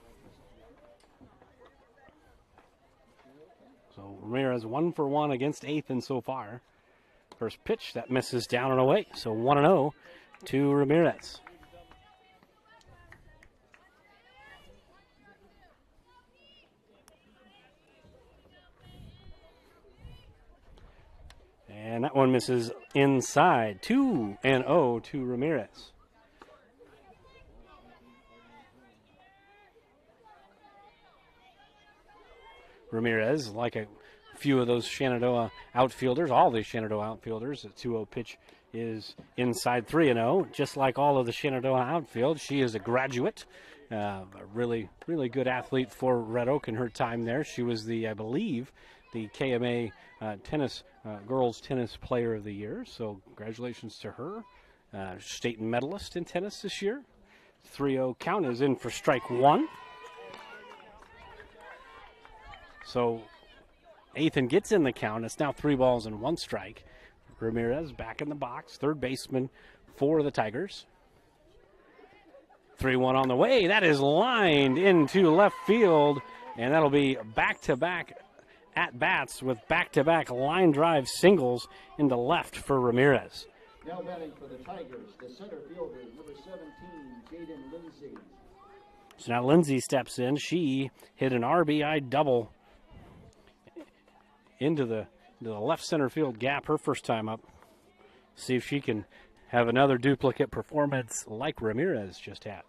[SPEAKER 5] So Ramirez 1 for 1 against Athan so far. First pitch, that misses down and away. So 1-0 to Ramirez. And that one misses inside. 2-0 to Ramirez. Ramirez, like a few of those Shenadoah outfielders, all these Shenadoah outfielders, the 2-0 pitch is inside 3-0. Just like all of the Shenadoah outfield, she is a graduate, a really good athlete for Red Oak in her time there. She was I believe, the KMA girls tennis player of the year. So congratulations to her. State medalist in tennis this year. 3-0 count is in for strike one. So Ethan gets in the count. It's now 3 balls and 1 strike. Ramirez back in the box, third baseman for the Tigers. 3-1 on the way. That is lined into left field, and that'll be back-to-back at-bats with back-to-back line drive singles into left for Ramirez.
[SPEAKER 6] Now batting for the Tigers, the center fielder, number 17, Jaden Lindsay.
[SPEAKER 5] So now Lindsay steps in. She hit an RBI double into the left center field gap her first time up. See if she can have another duplicate performance like Ramirez just had.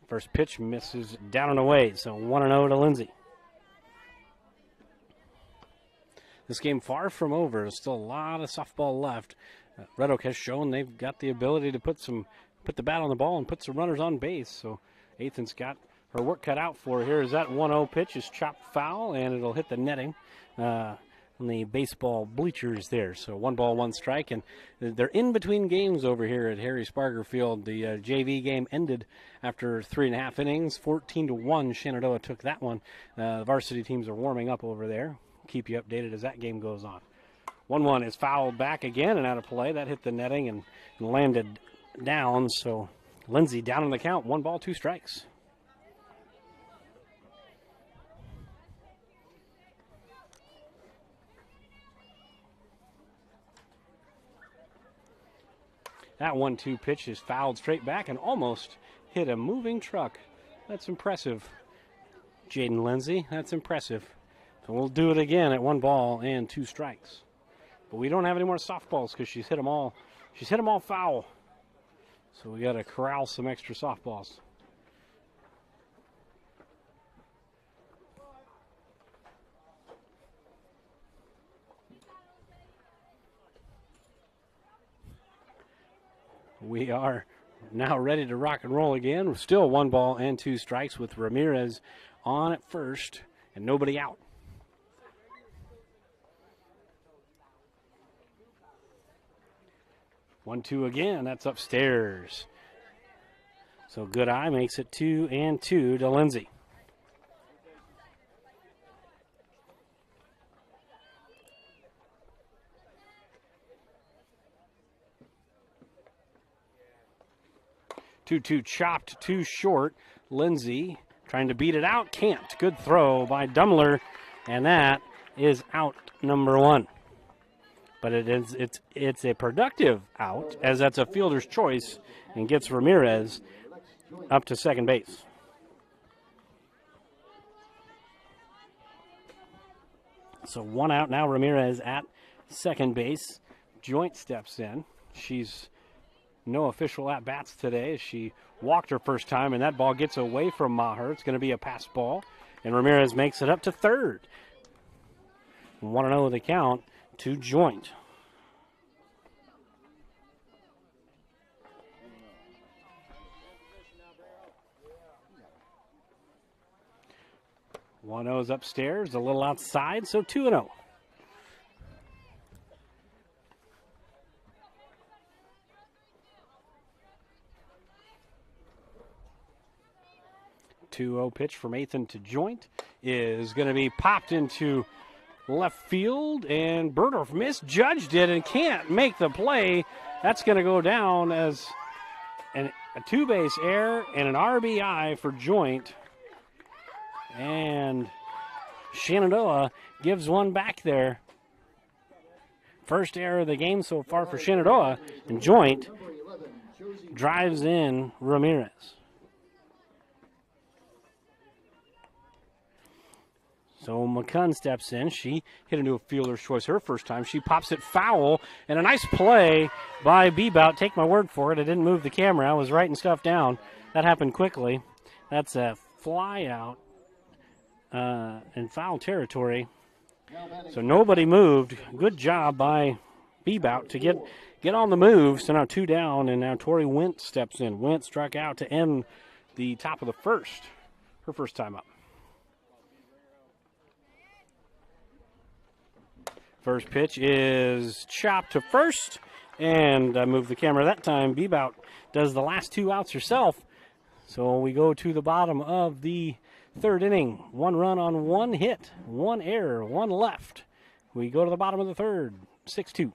[SPEAKER 5] First pitch misses down and away, so 1-0 to Lindsay. This game far from over. There's still a lot of softball left. Red Oak has shown they've got the ability to put the bat on the ball and put some runners on base. So Ethan's got her work cut out for her here. As that 1-0 pitch is chopped foul, and it'll hit the netting on the baseball bleachers there. So 1 ball, 1 strike, and they're in between games over here at Harry Sparger Field. The JV game ended after 3.5 innings, 14-1. Shenadoah took that one. The varsity teams are warming up over there. Keep you updated as that game goes on. 1-1 is fouled back again and out of play. That hit the netting and landed down. So Lindsay down in the count. 1 ball, 2 strikes. That 1-2 pitch is fouled straight back and almost hit a moving truck. That's impressive, Jaden Lindsay. That's impressive. So we'll do it again at 1 ball and 2 strikes. But we don't have any more softballs because she's hit them all. She's hit them all foul. So we got to corral some extra softballs. We are now ready to rock and roll again. Still 1 ball and 2 strikes with Ramirez on at first and nobody out. 1-2 again. That's upstairs. So Good Eye makes it 2-2 to Lindsay. Two chopped, too short. Lindsay trying to beat it out, can't. Good throw by Dumler, and that is out number 1. But it's a productive out, as that's a fielder's choice and gets Ramirez up to second base. So 1 out now. Ramirez at second base. Joint steps in. She's no official at-bats today as she walked her first time, and that ball gets away from Maher. It's going to be a pass ball, and Ramirez makes it up to third. 1-0 the count to Joint. One is upstairs, a little outside, so 2-0. Pitch from Ethan to Joint is going to be popped into left field, and Berdorf misjudged it and can't make the play. That's going to go down as a 2-base error and an RBI for Joint. And Shenadoah gives one back there. First error of the game so far for Shenadoah, and Joint drives in Ramirez. So McCunn steps in. She hit into a fielder's choice her first time. She pops it foul, and a nice play by Bebout. Take my word for it. I didn't move the camera. I was writing stuff down. That happened quickly. That's a fly out in foul territory. So nobody moved. Good job by Bebout to get on the move. So now 2 down, and now Tori Wentz steps in. Wentz struck out to end the top of the first. Her first time up. First pitch is chopped to first, and I moved the camera that time. Bebout does the last 2 outs herself. So we go to the bottom of the third inning. 1 run on 1 hit, 1 error, 1 left. We go to the bottom of the third, 6-2.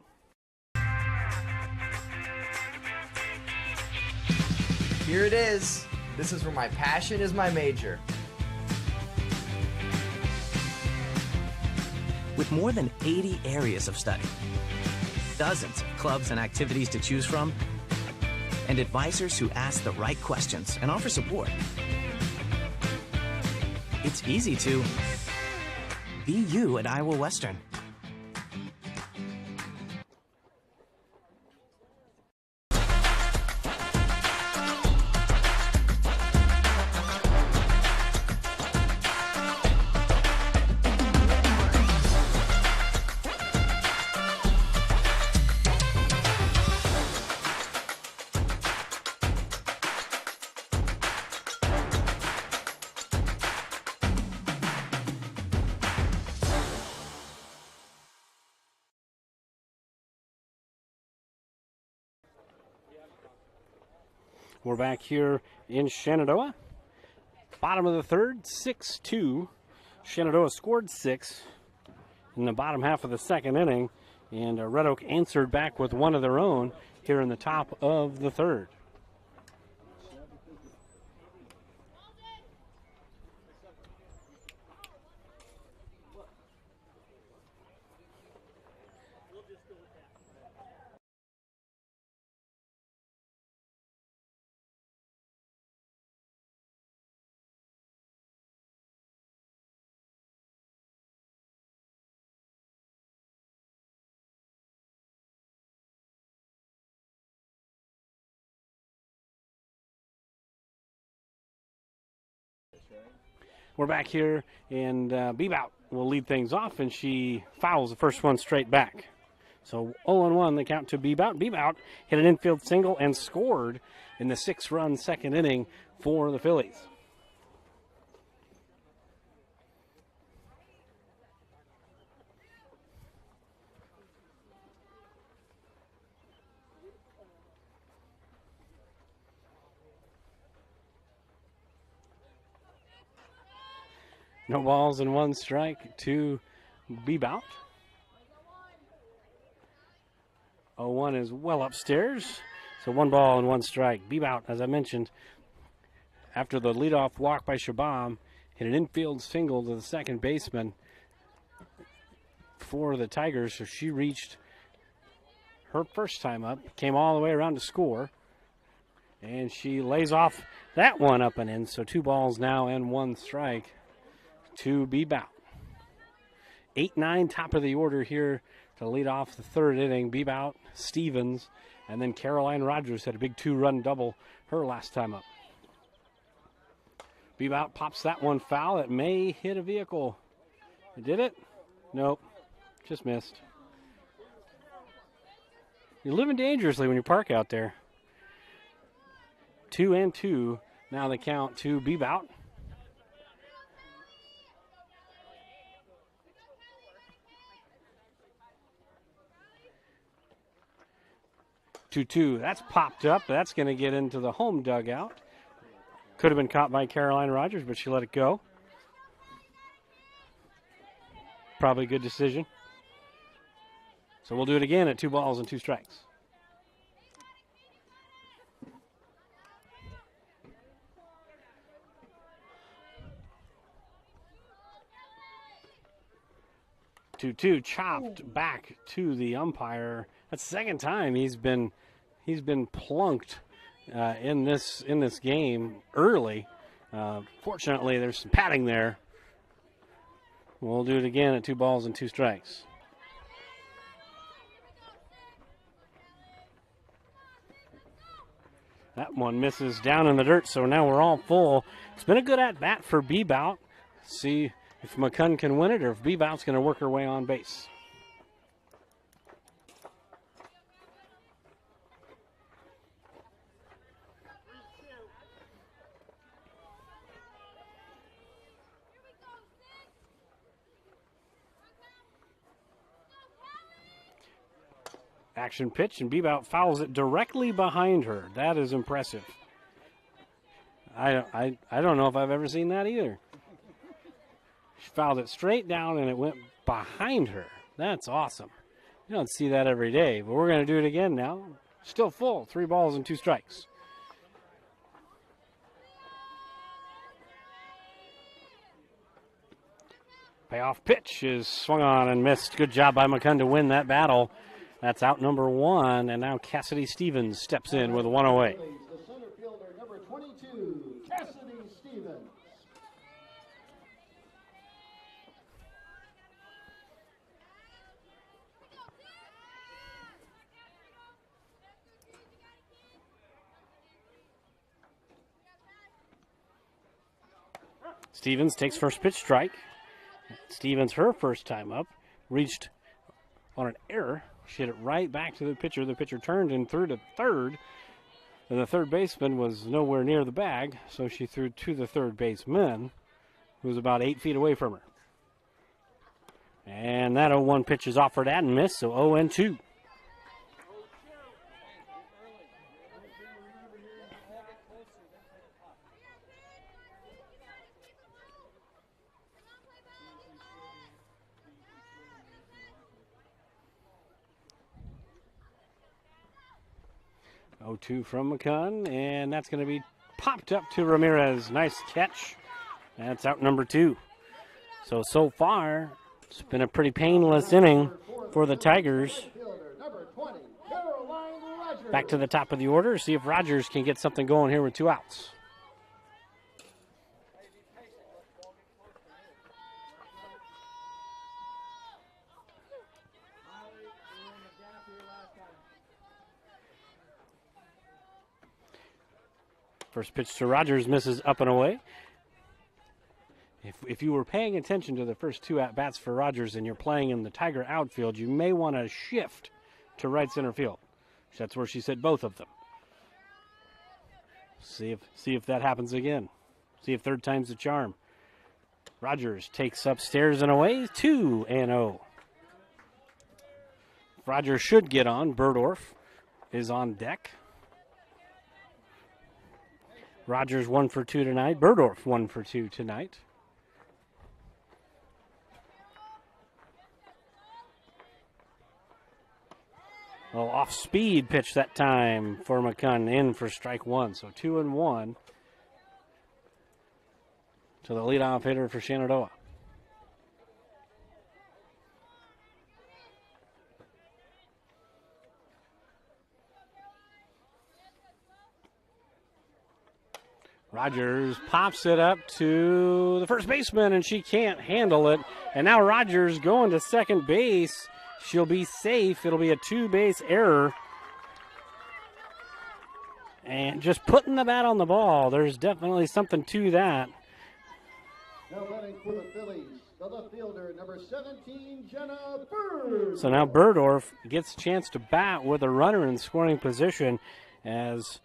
[SPEAKER 14] Here it is. This is where my passion is my major.
[SPEAKER 15] With more than 80 areas of study, dozens of clubs and activities to choose from, and advisors who ask the right questions and offer support, it's easy to be you at Iowa Western.
[SPEAKER 5] We're back here in Shenadoah. Bottom of the third, 6-2. Shenadoah scored 6 in the bottom half of the second inning, and Red Oak answered back with one of their own here in the top of the third. We're back here, and Bebout will lead things off, and she fouls the first one straight back. So 0-1 the count to Bebout. Bebout hit an infield single and scored in the 6-run second inning for the Phillies. No balls and 1 strike to Bebout. 0-1 is well upstairs. So 1 ball and 1 strike. Bebout, as I mentioned, after the leadoff walk by Shabam, hit an infield single to the second baseman for the Tigers. So she reached her first time up, came all the way around to score, and she lays off that one up and in. So 2 balls now and 1 strike to Bebout. 8-9, top of the order here to lead off the third inning. Bebout, Stevens, and then Caroline Rogers had a big 2-run double her last time up. Bebout pops that one foul. It may hit a vehicle. Did it? Nope. Just missed. You're living dangerously when you park out there. 2-2. Now the count to Bebout. 2-2. That's popped up. That's going to get into the home dugout. Could have been caught by Caroline Rogers, but she let it go. Probably a good decision. So we'll do it again at 2 balls and 2 strikes. 2-2 chopped back to the umpire. That's the second time he's been plunked in this game early. Fortunately, there's some padding there. We'll do it again at 2 balls and 2 strikes. That one misses down in the dirt, so now we're all full. It's been a good at-bat for Bebout. See if McCunn can win it or if Bebout's going to work her way on base. Action pitch, and Bebout fouls it directly behind her. That is impressive. I don't know if I've ever seen that either. She fouled it straight down, and it went behind her. That's awesome. You don't see that every day, but we're going to do it again now. Still full, 3 balls and 2 strikes. Payoff pitch is swung on and missed. Good job by McCunn to win that battle. That's out number 1, and now Cassidy Stevens steps in with 1 away.
[SPEAKER 6] The center fielder, number 22, Cassidy Stevens.
[SPEAKER 5] Stevens takes first pitch strike. Stevens, her first time up, reached on an error. She hit it right back to the pitcher. The pitcher turned and threw to third. And the third baseman was nowhere near the bag, so she threw to the third baseman, who was about 8 feet away from her. And that 0-1 pitch is offered at and missed, so 0-2. Two from McCunn, and that's going to be popped up to Ramirez. Nice catch. That's out number 2. So far, it's been a pretty painless inning for the Tigers. Back to the top of the order, see if Rogers can get something going here with 2 outs. First pitch to Rogers misses up and away. If you were paying attention to the first 2 at-bats for Rogers and you're playing in the Tiger outfield, you may want to shift to right center field. That's where she said both of them. See if that happens again. See if third time's the charm. Rogers takes upstairs and away, 2-0. Rogers should get on. Berdorf is on deck. Rogers 1 for 2 tonight. Berdorf 1 for 2 tonight. A little off-speed pitch that time for McCunn, in for strike 1. So 2-1 to the leadoff hitter for Shenadoah. Rogers pops it up to the first baseman, and she can't handle it. And now Rogers going to second base. She'll be safe. It'll be a 2-base error. And just putting the bat on the ball, there's definitely something to that.
[SPEAKER 6] Now batting for the Phillies, the left fielder, number 17, Jenna Bird.
[SPEAKER 5] So now Berdorf gets a chance to bat with a runner in scoring position as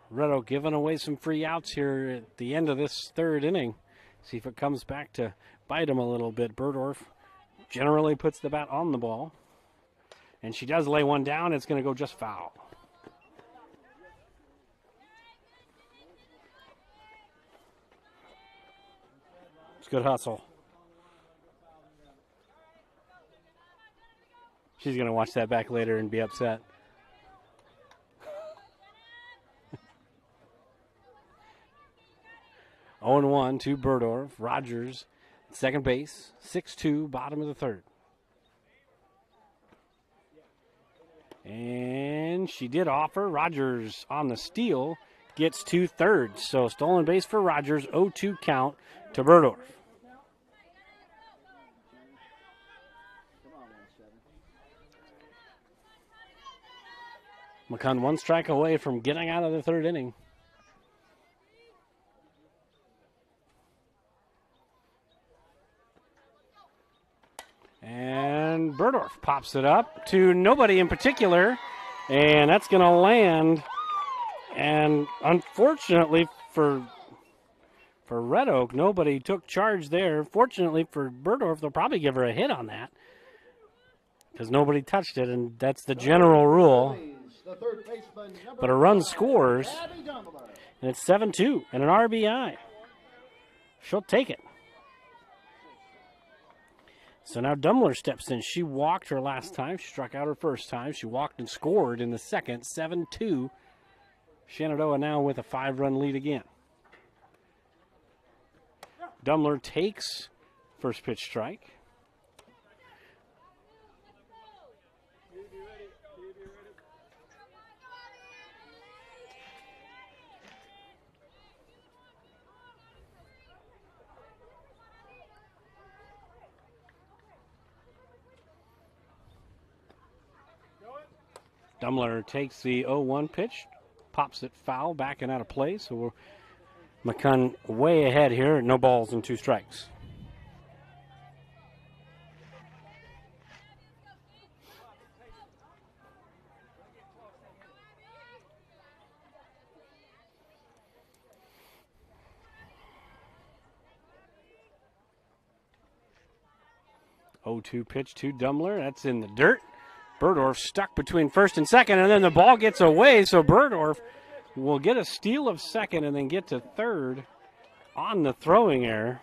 [SPEAKER 5] Red Oak giving away some free outs here at the end of this 3rd inning. See if it comes back to bite him a little bit. Berdorf generally puts the bat on the ball. And she does lay one down. It's going to go just foul. It's good hustle. She's going to watch that back later and be upset. Oh, 0-1 to Berdorf. Rogers, second base, 6-2, bottom of the 3rd. And she did offer. Rogers on the steal gets 2/3. So stolen base for Rogers, 0-2 count to Burdorf. McCunn one strike away from getting out of the third inning. And Burdorf pops it up to nobody in particular, and that's going to land. And unfortunately for Red Oak, nobody took charge there. Fortunately for Burdorf, they'll probably give her a hit on that because nobody touched it, and that's the general rule. But a run scores, and it's 7-2 and an RBI. She'll take it. So now Dumler steps in. She walked her last time. She struck out her first time. She walked and scored in the second, 7-2. Shenadoah now with a 5-run lead again. Dumler takes first pitch strike. Dumler takes the 0-1 pitch, pops it foul, backing out of play. So McCunn way ahead here, no balls and 2 strikes. Oh-2 pitch to Dumler. That's in the dirt. Burdorf stuck between first and second, and then the ball gets away, so Burdorf will get a steal of second and then get to third on the throwing error.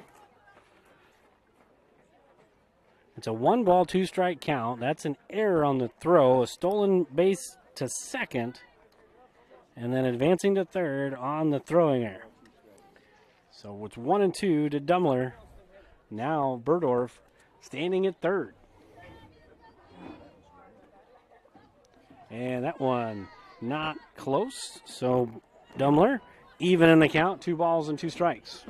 [SPEAKER 5] It's a 1-ball, 2-strike count. That's an error on the throw, a stolen base to second, and then advancing to third on the throwing error. So it's 1-2 to Dumler. Now Burdorf standing at third. And that one not close. So Dumler even in the count, 2 balls and 2 strikes.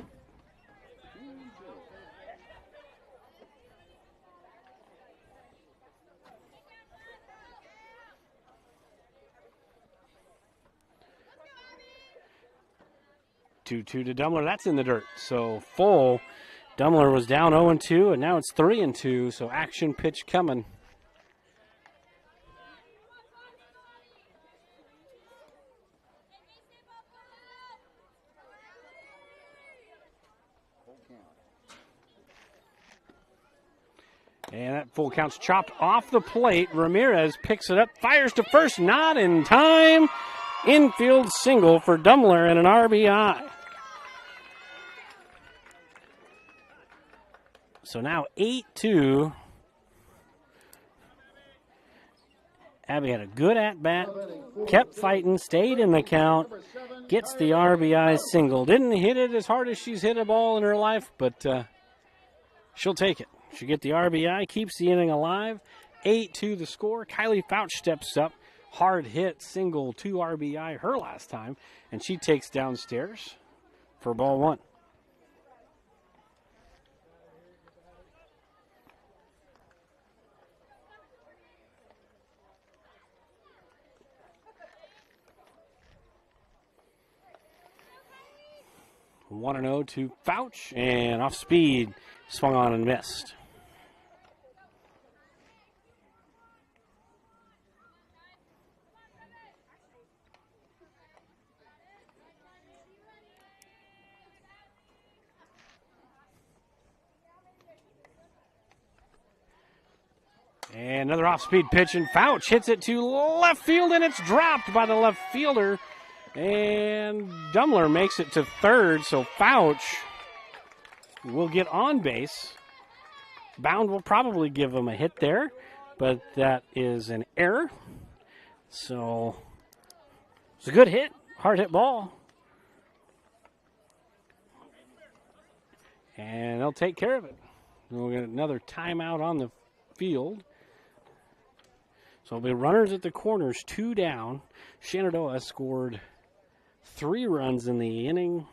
[SPEAKER 5] Two to Dumler. That's in the dirt. So full. Dumler was down 0-2, and now it's 3-2. So action pitch coming. And that full count's chopped off the plate. Ramirez picks it up, fires to first, not in time. Infield single for Dumler and an RBI. So now 8-2. Abby had a good at-bat, kept fighting, stayed in the count, gets the RBI single. Didn't hit it as hard as she's hit a ball in her life, but she'll take it. She'll get the RBI, keeps the inning alive. 8-2 the score. Kylie Fouch steps up. Hard hit, single, 2 RBI her last time, and she takes downstairs for ball 1. One and 0 to Fouch, and off speed, swung on and missed. And another off-speed pitch, and Fouch hits it to left field, and it's dropped by the left fielder. And Dumler makes it to third, so Fouch will get on base. Bound will probably give him a hit there, but that is an error. So it's a good hit, hard hit ball. And they'll take care of it. We'll get another timeout on the field. So So the runners at the corners, 2 down. Shenadoah scored 3 runs in the inning.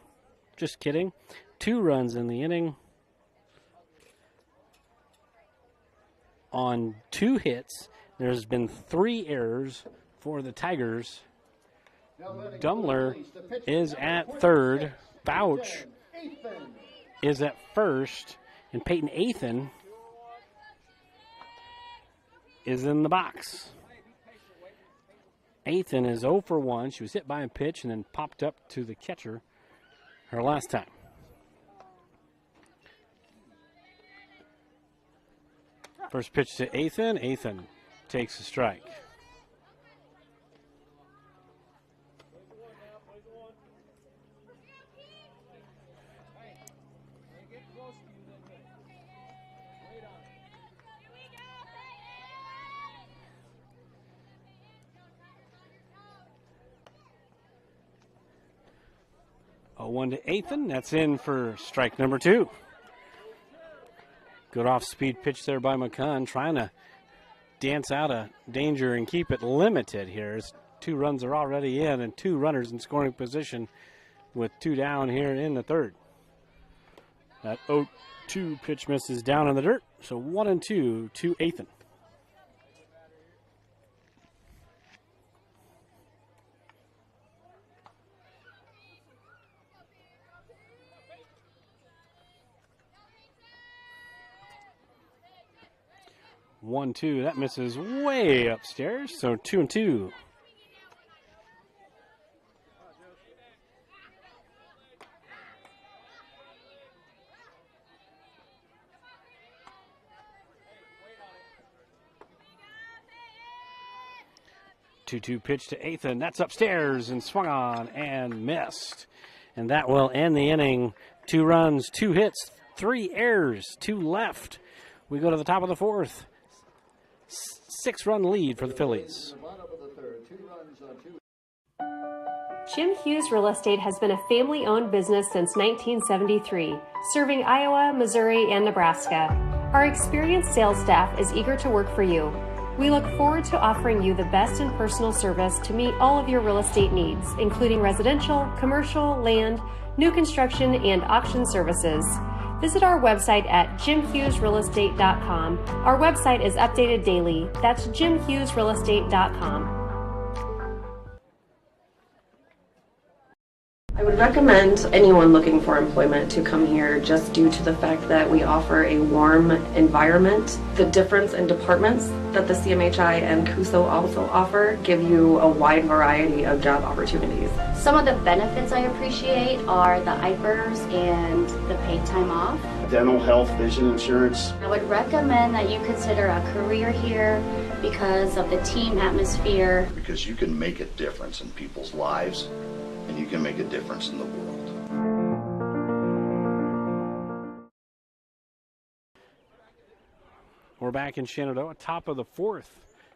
[SPEAKER 5] Just kidding. 2 runs in the inning on 2 hits. There's been 3 errors for the Tigers. Dumler is at third. Bouch is at first. And Peyton Athan is in the box. Athan is 0 for 1. She was hit by a pitch and then popped up to the catcher her last time. First pitch to Athan. Athan takes a strike. A 1 to Athan. That's in for strike number 2. Good off-speed pitch there by McCunn, trying to dance out of danger and keep it limited here. As 2 runs are already in and 2 runners in scoring position with 2 down here in the third. That 0-2 pitch misses down in the dirt, so 1-2 to Athan. One, 2, that misses way upstairs, so 2-2. Two pitch to Athan. That's upstairs and swung on and missed. And that will end the inning. 2 runs, 2 hits, 3 errors, 2 left. We go to the top of the 4th. 6-run lead for the Phillies.
[SPEAKER 1] Jim Hughes Real Estate has been a family-owned business since 1973, serving Iowa, Missouri, and Nebraska. Our experienced sales staff is eager to work for you. We look forward to offering you the best in personal service to meet all of your real estate needs, including residential, commercial, land, new construction, and auction services. Visit our website at jimhughesrealestate.com. Our website is updated daily. That's jimhughesrealestate.com.
[SPEAKER 2] I would recommend anyone looking for employment to come here just due to the fact that we offer a warm environment. The difference in departments that the CMHI and CUSO also offer give you a wide variety of job opportunities.
[SPEAKER 3] Some of the benefits I appreciate are the IPERS and the paid time off.
[SPEAKER 4] Dental, health, vision insurance.
[SPEAKER 3] I would recommend that you consider a career here because of the team atmosphere.
[SPEAKER 4] Because you can make a difference in people's lives, and you can make a difference in the world.
[SPEAKER 5] We're back in Shenadoah, top of the 4th,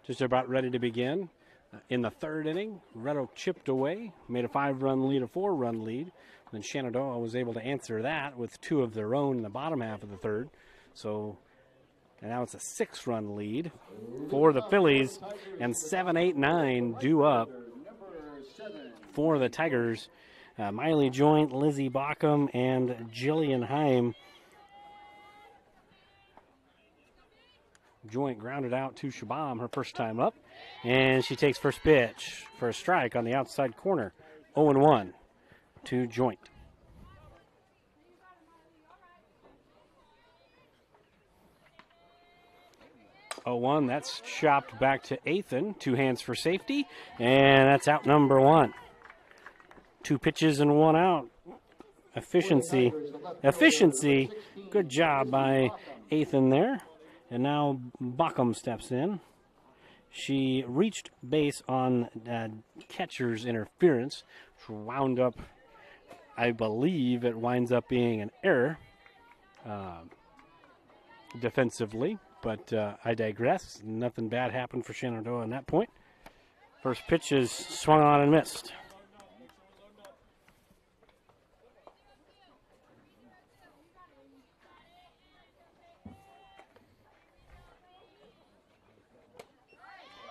[SPEAKER 5] just about ready to begin. In the 3rd inning, Red Oak chipped away, made a 5-run lead, a 4-run lead. Then Shenadoah was able to answer that with 2 of their own in the bottom half of the 3rd. So, and now it's a 6-run lead for the Phillies, and 7, 8, 9 due up for the Tigers. Miley Joint, Lizzie Bockham, and Jillian Heim. Joint grounded out to Shabam her first time up, and she takes first pitch for a strike on the outside corner. 0-1 to Joint. That's chopped back to Athan. 2 hands for safety, and that's out number 1. 2 pitches and 1 out. Efficiency. Good job by Athan there. And now Bockham steps in. She reached base on catcher's interference. Wound up, I believe it winds up being an error defensively. But I digress. Nothing bad happened for Shenadoah on that point. First pitch is swung on and missed.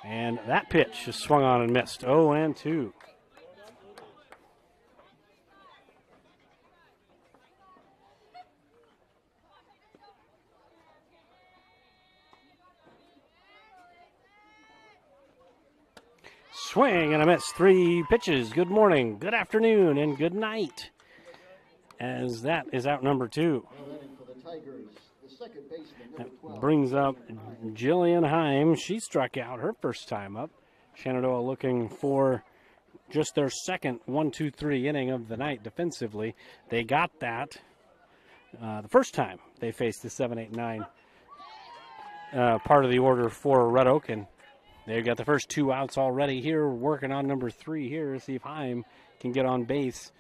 [SPEAKER 5] And that pitch is swung on and missed. 0-2. Swing and a miss. 3 pitches. Good morning, good afternoon, and good night. As that is out number 2. That brings up Jillian Heim. She struck out her first time up. Shenadoah looking for just their second 1-2-3 inning of the night defensively. They got that the first time they faced the 7, 8, 9 part of the order for Red Oak, and they've got the first 2 outs already here, working on number 3 here. See if Heim can get on base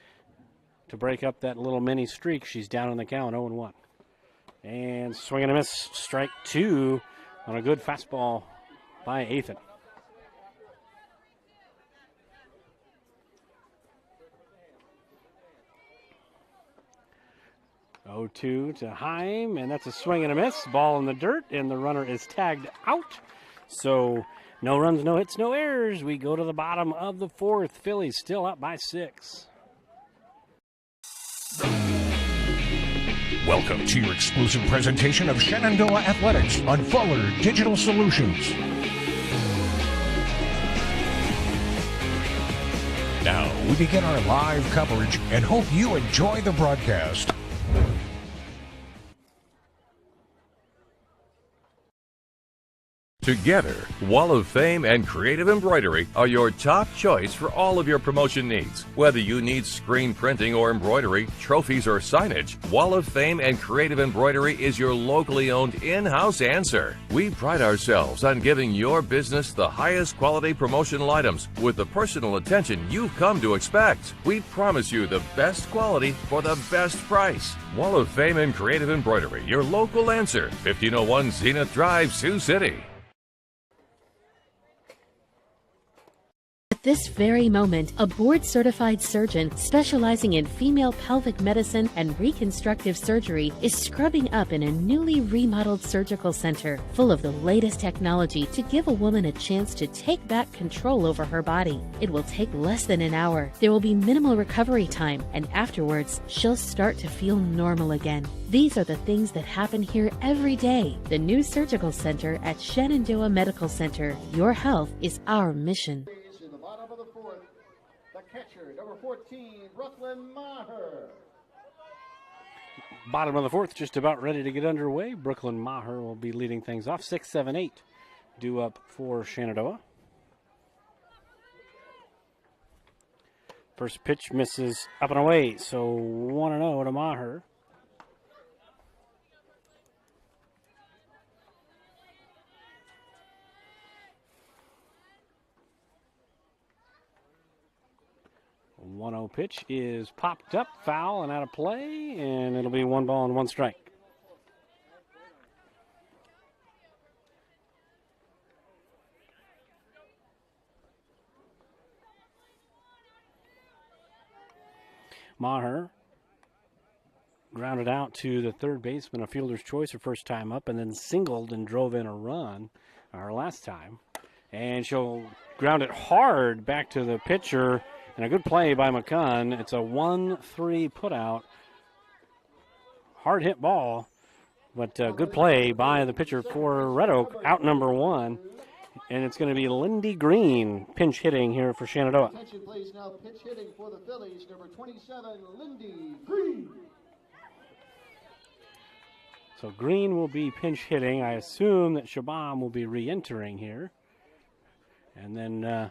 [SPEAKER 5] to break up that little mini streak. She's down on the count, 0-1. And swing and a miss, strike 2 on a good fastball by Athan. Oh, 2 to Heim, and that's a swing and a miss. Ball in the dirt, and the runner is tagged out. So no runs, no hits, no errors. We go to the bottom of the 4th. Phillies still up by 6.
[SPEAKER 7] Welcome to your exclusive presentation of Shenandoah Athletics on Fuller Digital Solutions. Now we begin our live coverage and hope you enjoy the broadcast.
[SPEAKER 8] Together, Wall of Fame and Creative Embroidery are your top choice for all of your promotion needs. Whether you need screen printing or embroidery, trophies or signage, Wall of Fame and Creative Embroidery is your locally owned in-house answer. We pride ourselves on giving your business the highest quality promotional items with the personal attention you've come to expect. We promise you the best quality for the best price. Wall of Fame and Creative Embroidery, your local answer. 1501 Zenith Drive, Sioux City.
[SPEAKER 9] At this very moment, a board-certified surgeon specializing in female pelvic medicine and reconstructive surgery is scrubbing up in a newly remodeled surgical center full of the latest technology to give a woman a chance to take back control over her body. It will take less than an hour. There will be minimal recovery time, and afterwards, she'll start to feel normal again. These are the things that happen here every day. The new surgical center at Shenandoah Medical Center. Your health is our mission.
[SPEAKER 6] Catcher, number 14, Brooklyn Maher.
[SPEAKER 5] Bottom of the 4th, just about ready to get underway. Brooklyn Maher will be leading things off. 6, 7, 8 due up for Shenadoah. First pitch misses up and away, so 1-0 to Maher. The 1-0 pitch is popped up, foul and out of play, and it'll be 1 ball and 1 strike. Maher grounded out to the third baseman, a fielder's choice her first time up, and then singled and drove in a run her last time. And she'll ground it hard back to the pitcher, and a good play by McCunn. It's a 1-3 putout. Hard hit ball, but good play by the pitcher for Red Oak, out number 1. And it's going to be Lindy Green pinch hitting here for Shenadoah.
[SPEAKER 6] Attention please, now pitch hitting for the Phillies, number 27, Lindy Green.
[SPEAKER 5] So Green will be pinch hitting. I assume that Shabam will be re-entering here. And then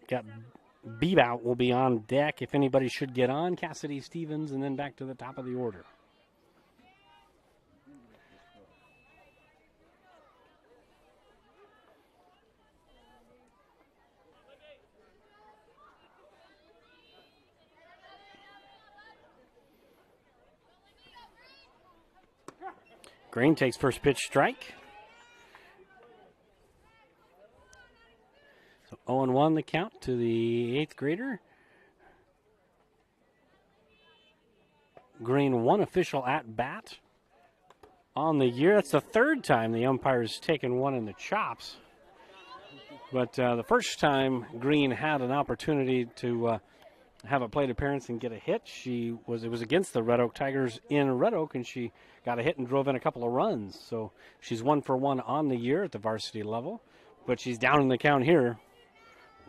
[SPEAKER 5] got Bebout will be on deck if anybody should get on. Cassidy, Stevens, and then back to the top of the order. Green takes first pitch strike. So 0-1 the count to the 8th grader. Green, 1 official at bat on the year. That's the 3rd time the umpire's taken 1 in the chops. But the first time Green had an opportunity to have a plate appearance and get a hit, it was against the Red Oak Tigers in Red Oak, and she got a hit and drove in a couple of runs. So she's 1 for 1 on the year at the varsity level, but she's down in the count here.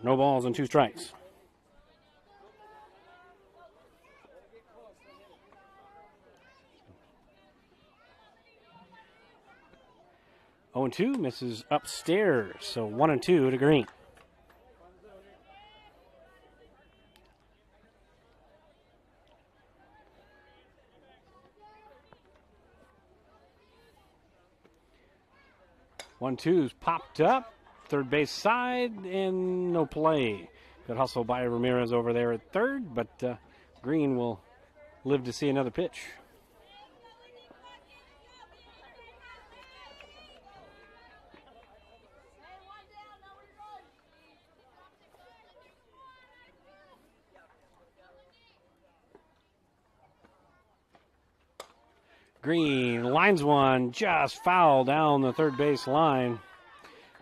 [SPEAKER 5] No balls and 2 strikes. Oh and 2 misses upstairs, so 1 and 2 to Green. One, two's popped up, third base side, and no play. Good hustle by Ramirez over there at third, but Green will live to see another pitch. Green lines one, just foul down the third base line.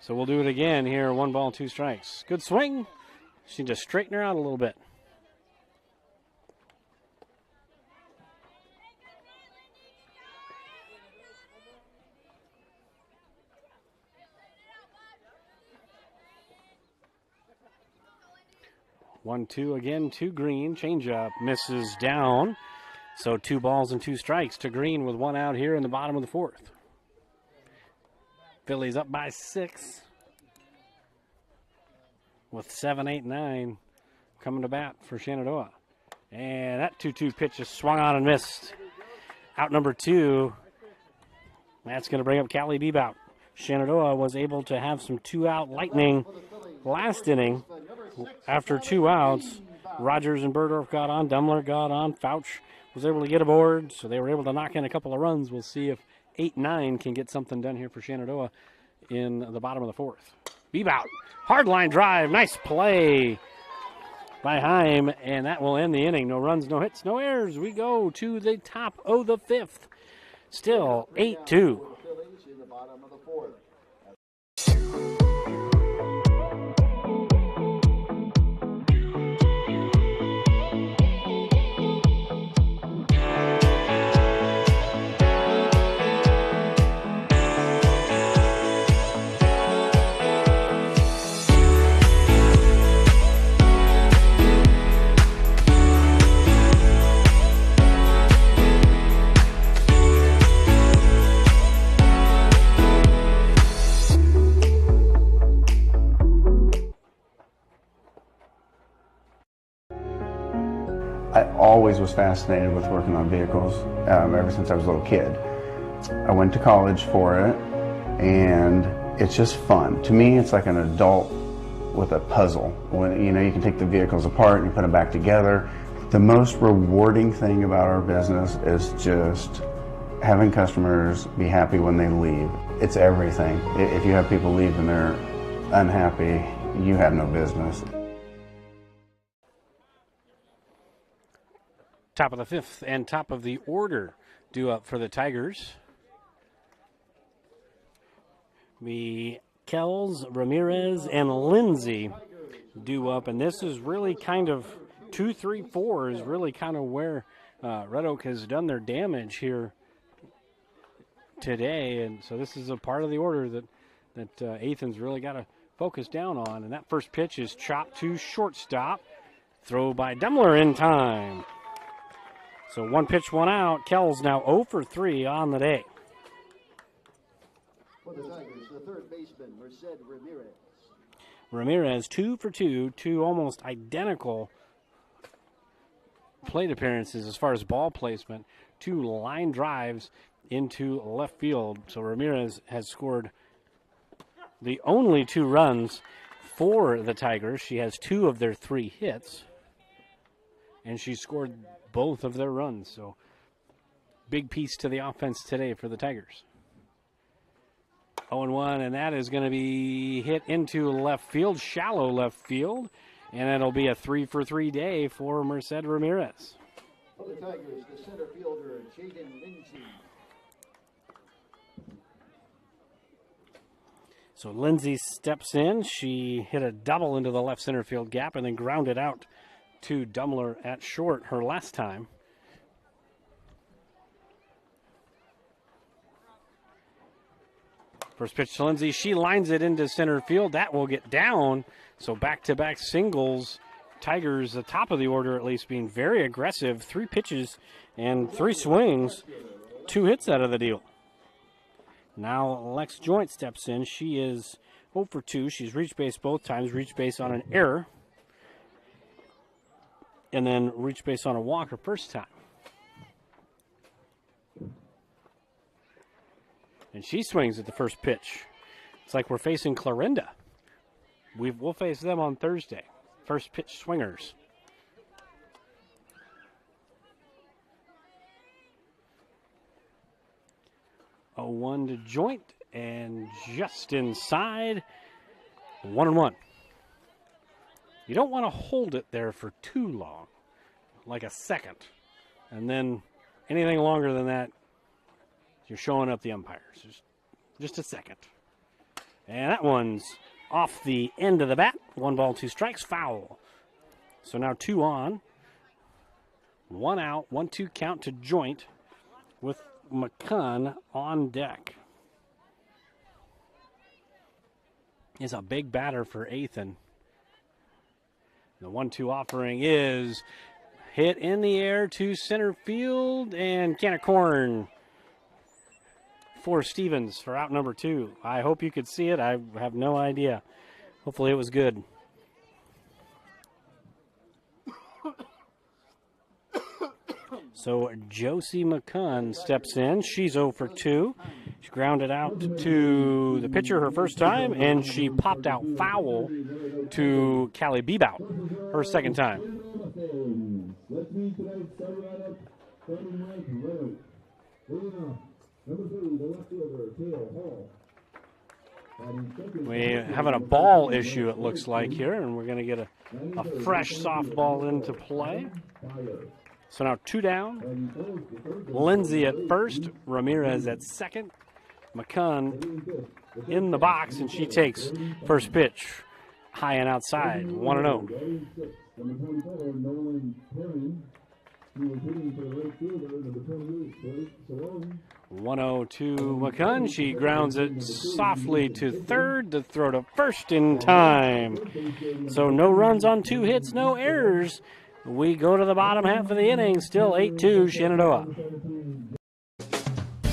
[SPEAKER 5] So we'll do it again here, 1 ball, 2 strikes. Good swing. She just straighten her out a little bit. One, 2 again to Green. Changeup misses down. So 2 balls and 2 strikes to Green with 1 out here in the bottom of the 4th. Phillies up by 6 with 7, 8, 9 coming to bat for Shenadoah. And that 2-2 pitch is swung on and missed. Out number 2. That's going to bring up Callie Bebout. Shenadoah was able to have some 2-out lightning last inning. After 2 outs, Rogers and Burdorf got on, Demler got on, Fouch was able to get aboard, so they were able to knock in a couple of runs. We'll see if 8-9 can get something done here for Shenadoah in the bottom of the 4th. Bebout, hard line drive, nice play by Heim, and that will end the inning. No runs, no hits, no errors. We go to the top of the 5th. Still 8-2.
[SPEAKER 10] I always was fascinated with working on vehicles ever since I was a little kid. I went to college for it, and it's just fun. To me, it's like an adult with a puzzle. When you can take the vehicles apart and you put them back together. The most rewarding thing about our business is just having customers be happy when they leave. It's everything. If you have people leave and they're unhappy, you have no business.
[SPEAKER 5] Top of the 5th and top of the order due up for the Tigers. Kells, Ramirez, and Lindsay due up, and this is really kind of 2, 3, 4 is really kind of where Red Oak has done their damage here today, and so this is a part of the order that Athen's really got to focus down on. And that first pitch is chopped to shortstop. Throw by Demler in time. So 1 pitch, 1 out. Kells now 0 for 3 on the day.
[SPEAKER 6] For the Tigers, the third baseman, Ramirez.
[SPEAKER 5] Ramirez 2 for 2, 2 almost identical plate appearances as far as ball placement. 2 line drives into left field. So Ramirez has scored the only 2 runs for the Tigers. She has 2 of their 3 hits, and she scored both of their runs. So big piece to the offense today for the Tigers. 0-1, and that is going to be hit into left field, shallow left field, and it'll be a 3 for 3 day for Merced Ramirez.
[SPEAKER 6] For the Tigers, the center fielder, Jaden Lindsay.
[SPEAKER 5] So Lindsay steps in. She hit a double into the left center field gap and then grounded out to Dumler at short her last time. First pitch to Lindsay. She lines it into center field. That will get down. So back-to-back singles. Tigers, the top of the order at least, being very aggressive. 3 pitches and 3 swings. 2 hits out of the deal. Now Lex Joint steps in. She is 0 for 2. She's reached base both times. Reached base on an error. And then reached base on a walk her first time. And she swings at the first pitch. It's like we're facing Clarinda. We'll face them on Thursday. First pitch swingers. A 1 to Joint and just inside. 1-1. You don't want to hold it there for too long, like a second. And then anything longer than that, you're showing up the umpires. Just a second. And that one's off the end of the bat. 1 ball, 2 strikes, foul. So now 2 on. 1 out, 1-2 count to Joint with McCunn on deck. He's a big batter for Athan. The 1-2 offering is hit in the air to center field, and can of corn for Stevens for out number 2. I hope you could see it. I have no idea. Hopefully it was good. So Josie McCunn steps in. She's 0 for 2. She grounded out to the pitcher her first time, and she popped out foul to Callie Bebout her second time. We're having a ball issue, it looks like, here, and we're going to get a fresh softball into play. So now 2 down. Lindsay at first, Ramirez at second. McCunn in the box, and she takes first pitch high and outside. 1-0. 1-0 to McCunn. She grounds it softly to third to throw to first in time. So no runs on 2 hits, no errors. We go to the bottom half of the inning, still 8-2 Shenandoah.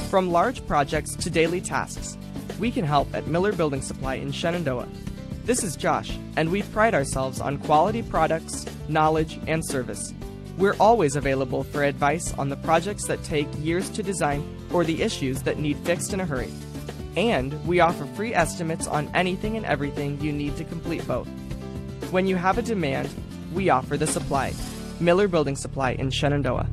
[SPEAKER 11] From large projects to daily tasks, we can help at Miller Building Supply in Shenandoah. This is Josh, and we pride ourselves on quality products, knowledge, and service. We're always available for advice on the projects that take years to design or the issues that need fixed in a hurry. And we offer free estimates on anything and everything you need to complete both. When you have a demand, we offer the supply. Miller Building Supply in Shenandoah.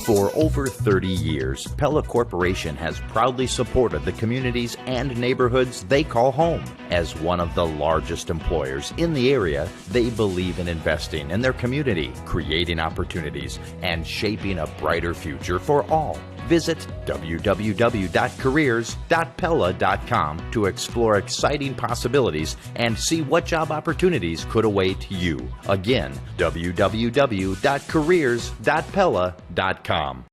[SPEAKER 12] For over 30 years, Pella Corporation has proudly supported the communities and neighborhoods they call home. As one of the largest employers in the area, they believe in investing in their community, creating opportunities, and shaping a brighter future for all. Visit www.careers.pella.com to explore exciting possibilities and see what job opportunities could await you. Again, www.careers.pella.com.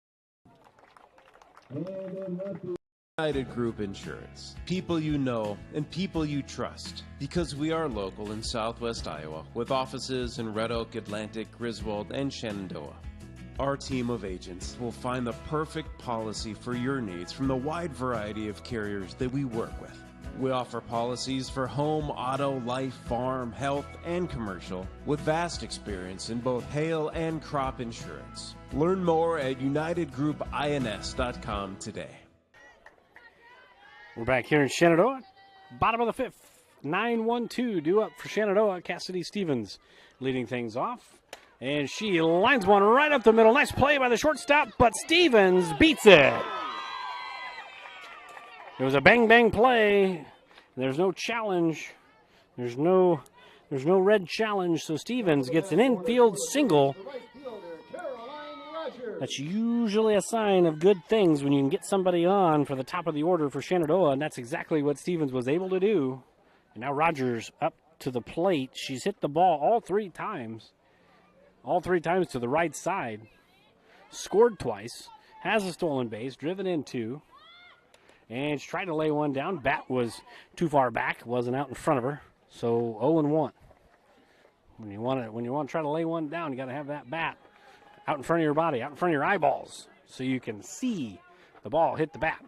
[SPEAKER 13] United Group Insurance. People you know and people you trust. Because we are local in Southwest Iowa with offices in Red Oak, Atlantic, Griswold, and Shenandoah. Our team of agents will find the perfect policy for your needs from the wide variety of carriers that we work with. We offer policies for home, auto, life, farm, health, and commercial with vast experience in both hail and crop insurance. Learn more at UnitedGroupINS.com today.
[SPEAKER 5] We're back here in Shenandoah. Bottom of the 5th. 9-1-2 due up for Shenandoah. Cassidy Stevens leading things off. And she lines one right up the middle. Nice play by the shortstop, but Stevens beats it. It was a bang-bang play. There's no challenge. There's no red challenge, so Stevens gets an infield single. That's usually a sign of good things when you can get somebody on for the top of the order for Shenadoah, and that's exactly what Stevens was able to do. And now Rogers up to the plate. She's hit the ball all three times to the right side. Scored twice, has a stolen base, driven in two, and she tried to lay one down. Bat was too far back, wasn't out in front of her, so 0-1. When you want to try to lay one down, you got to have that bat out in front of your body, out in front of your eyeballs, so you can see the ball hit the bat.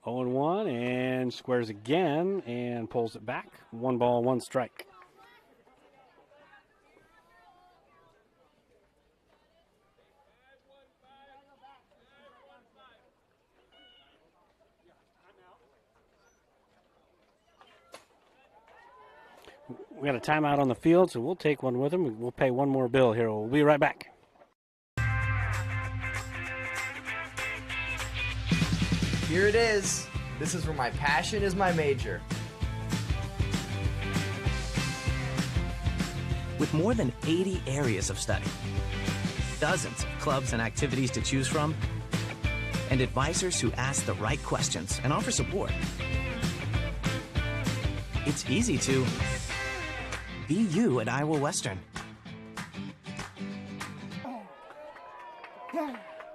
[SPEAKER 5] Oh and 1, and squares again and pulls it back. 1 ball, 1 strike. We got a timeout on the field, so we'll take one with them. We'll pay one more bill here. We'll be right back.
[SPEAKER 14] Here it is. This is where my passion is my major.
[SPEAKER 15] With more than 80 areas of study, dozens of clubs and activities to choose from, and advisors who ask the right questions and offer support, it's easy to be you at Iowa Western.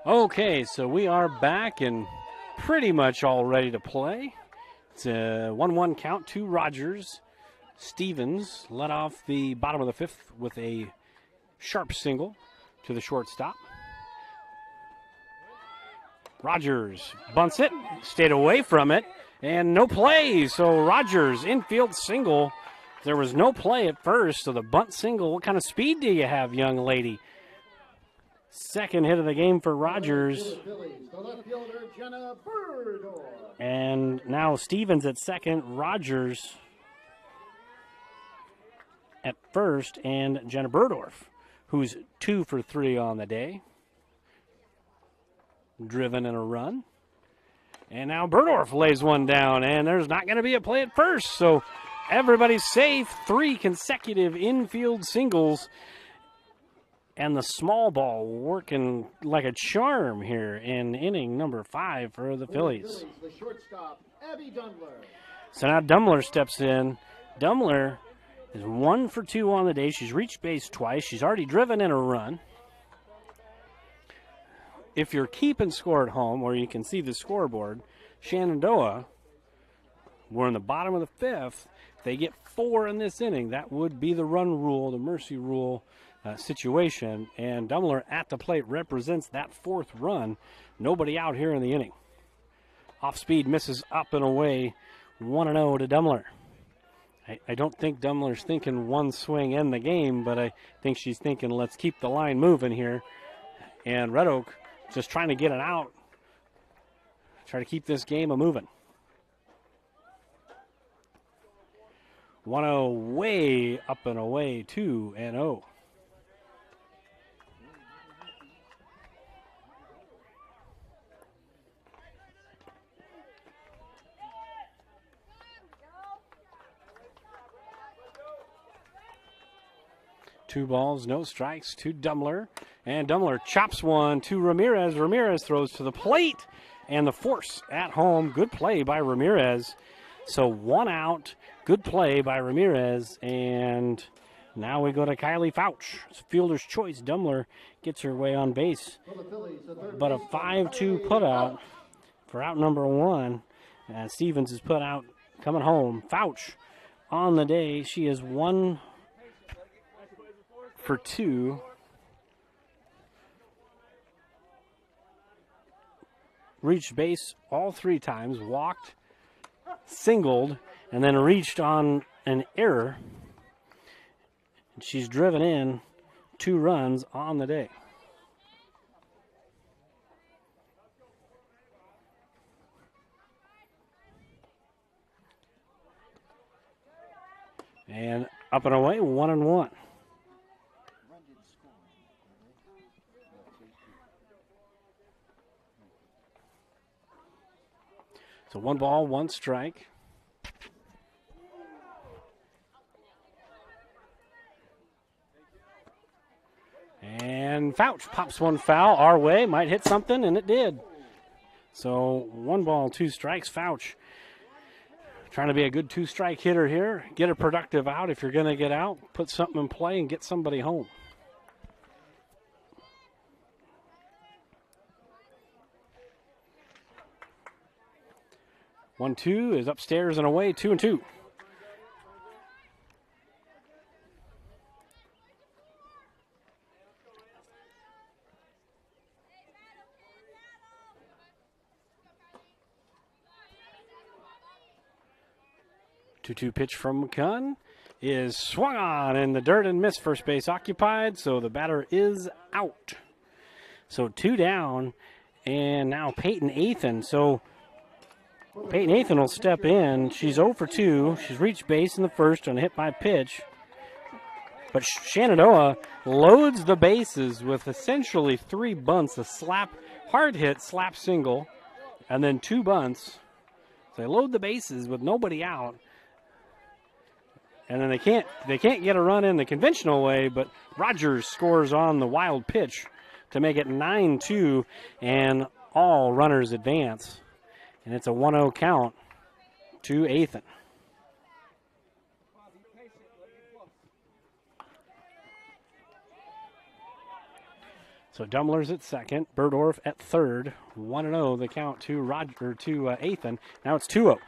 [SPEAKER 5] Okay, so we are back and pretty much all ready to play. It's a 1-1 count to Rogers. Stevens led off the bottom of the fifth with a sharp single to the shortstop. Rogers bunts it, stayed away from it, and no play. So Rogers, infield single. There was no play at first, so the bunt single. What kind of speed do you have, young lady? Second hit of the game for Rogers. And now Stevens at second, Rogers at first, and Jenna Burdorf, who's 2 for 3 on the day. Driven in a run. And now Burdorf lays one down, and there's not going to be a play at first, so everybody's safe. 3 consecutive infield singles. And the small ball working like a charm here in inning number 5 for the Phillies.
[SPEAKER 6] The shortstop, Abby Dumler.
[SPEAKER 5] So now Dumler steps in. Dumler is 1 for 2 on the day. She's reached base twice. She's already driven in a run. If you're keeping score at home, or you can see the scoreboard, Shenadoah, we're in the bottom of the 5th. If they get 4 in this inning, that would be the run rule, the mercy rule situation. And Dumler at the plate represents that 4th run. Nobody out here in the inning. Off speed, misses up and away. 1-0 to Dumler. I don't think Dumler's thinking one swing end the game, but I think she's thinking, let's keep the line moving here. And Red Oak just trying to get it out. Try to keep this game a-moving. 1-0 way up and away, 2-0. Two balls, no strikes to Dumler. And Dumler chops one to Ramirez. Ramirez throws to the plate. And the force at home. Good play by Ramirez. So 1 out. Good play by Ramirez. And now we go to Kylie Fouch. It's fielder's choice. Dumler gets her way on base. But a 5-2 putout for out number 1. Stevens is put out coming home. Fouch on the day. She is 1 for 2. Reached base all 3 times, walked, singled, and then reached on an error. And she's driven in 2 runs on the day. And up and away, 1-1. So 1 ball, 1 strike. And Fouch pops 1 foul our way. Might hit something, and it did. So 1 ball, 2 strikes. Fouch trying to be a good 2-strike hitter here. Get a productive out if you're going to get out. Put something in play and get somebody home. One, 2 is upstairs and away, 2-2. Two pitch from McCunn is swung on in the dirt and missed. First base occupied, so the batter is out. So 2 down, and now Peyton Athan. So Peyton Athan will step in. She's 0 for 2. She's reached base in the first on a hit by pitch. But Shenadoah loads the bases with essentially 3 bunts, a slap, hard hit, slap single, and then 2 bunts. So they load the bases with nobody out. And then they can't get a run in the conventional way, but Rogers scores on the wild pitch to make it 9-2, and all runners advance. And it's a 1-0 count to Athan. So Dumler's at second, Berdorf at third, 1-0 the count to Athan. Now it's 2-0.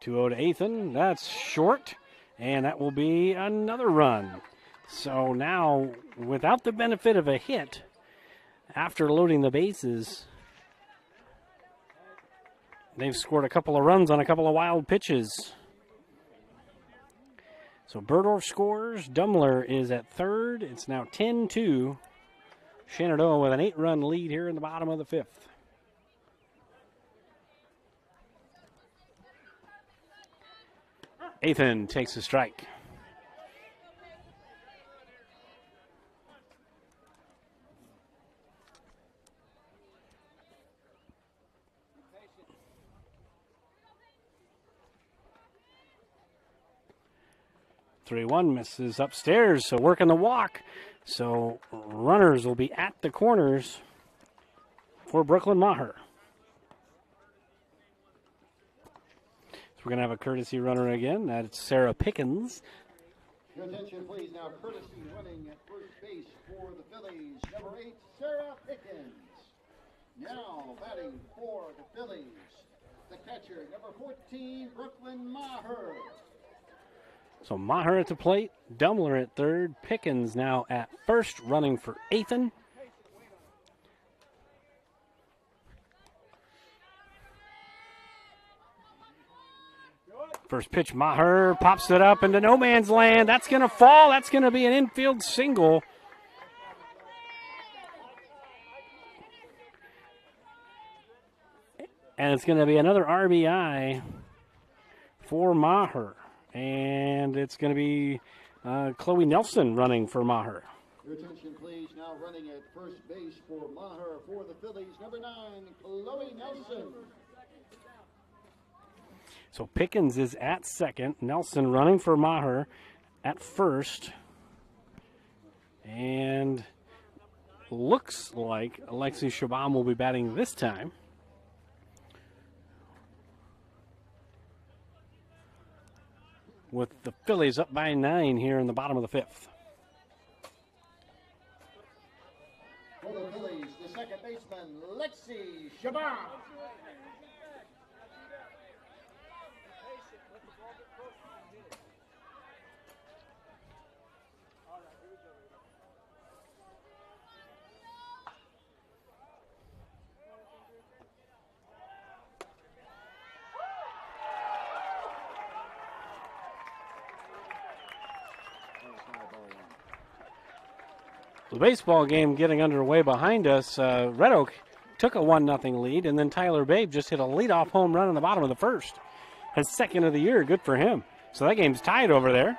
[SPEAKER 5] To Athan, that's short, and that will be another run. So now, without the benefit of a hit, after loading the bases, they've scored a couple of runs on a couple of wild pitches. So Berdorf scores, Dumler is at third. It's now 10-2. Shenadoah with an 8-run lead here in the bottom of the 5th. Athan takes a strike. Three-one misses upstairs, so working the walk. So runners will be at the corners for Brooklyn Maher. We're going to have a courtesy runner again. That's Sarah Pickens.
[SPEAKER 6] Your attention, please. Now, courtesy running at first base for the Phillies, number 8, Sarah Pickens. Now, batting for the Phillies, the catcher, number 14, Brooklyn Maher.
[SPEAKER 5] So Maher at the plate, Dumler at third, Pickens now at first, running for Athan. First pitch, Maher pops it up into no man's land. That's going to fall. That's going to be an infield single. And it's going to be another RBI for Maher. And it's going to be Chloe Nelson running for Maher.
[SPEAKER 6] Your attention, please. Now running at first base for Maher for the Phillies, number 9, Chloe Nelson.
[SPEAKER 5] So Pickens is at second. Nelson running for Maher at first. And looks like Alexi Shabam will be batting this time. With the Phillies up by 9 here in the bottom of the 5th.
[SPEAKER 6] For the Phillies, the second baseman, Alexi Shabam.
[SPEAKER 5] The baseball game getting underway behind us. Red Oak took a 1-0 lead, and then Tyler Babe just hit a leadoff home run in the bottom of the first. His second of the year. Good for him. So that game's tied over there.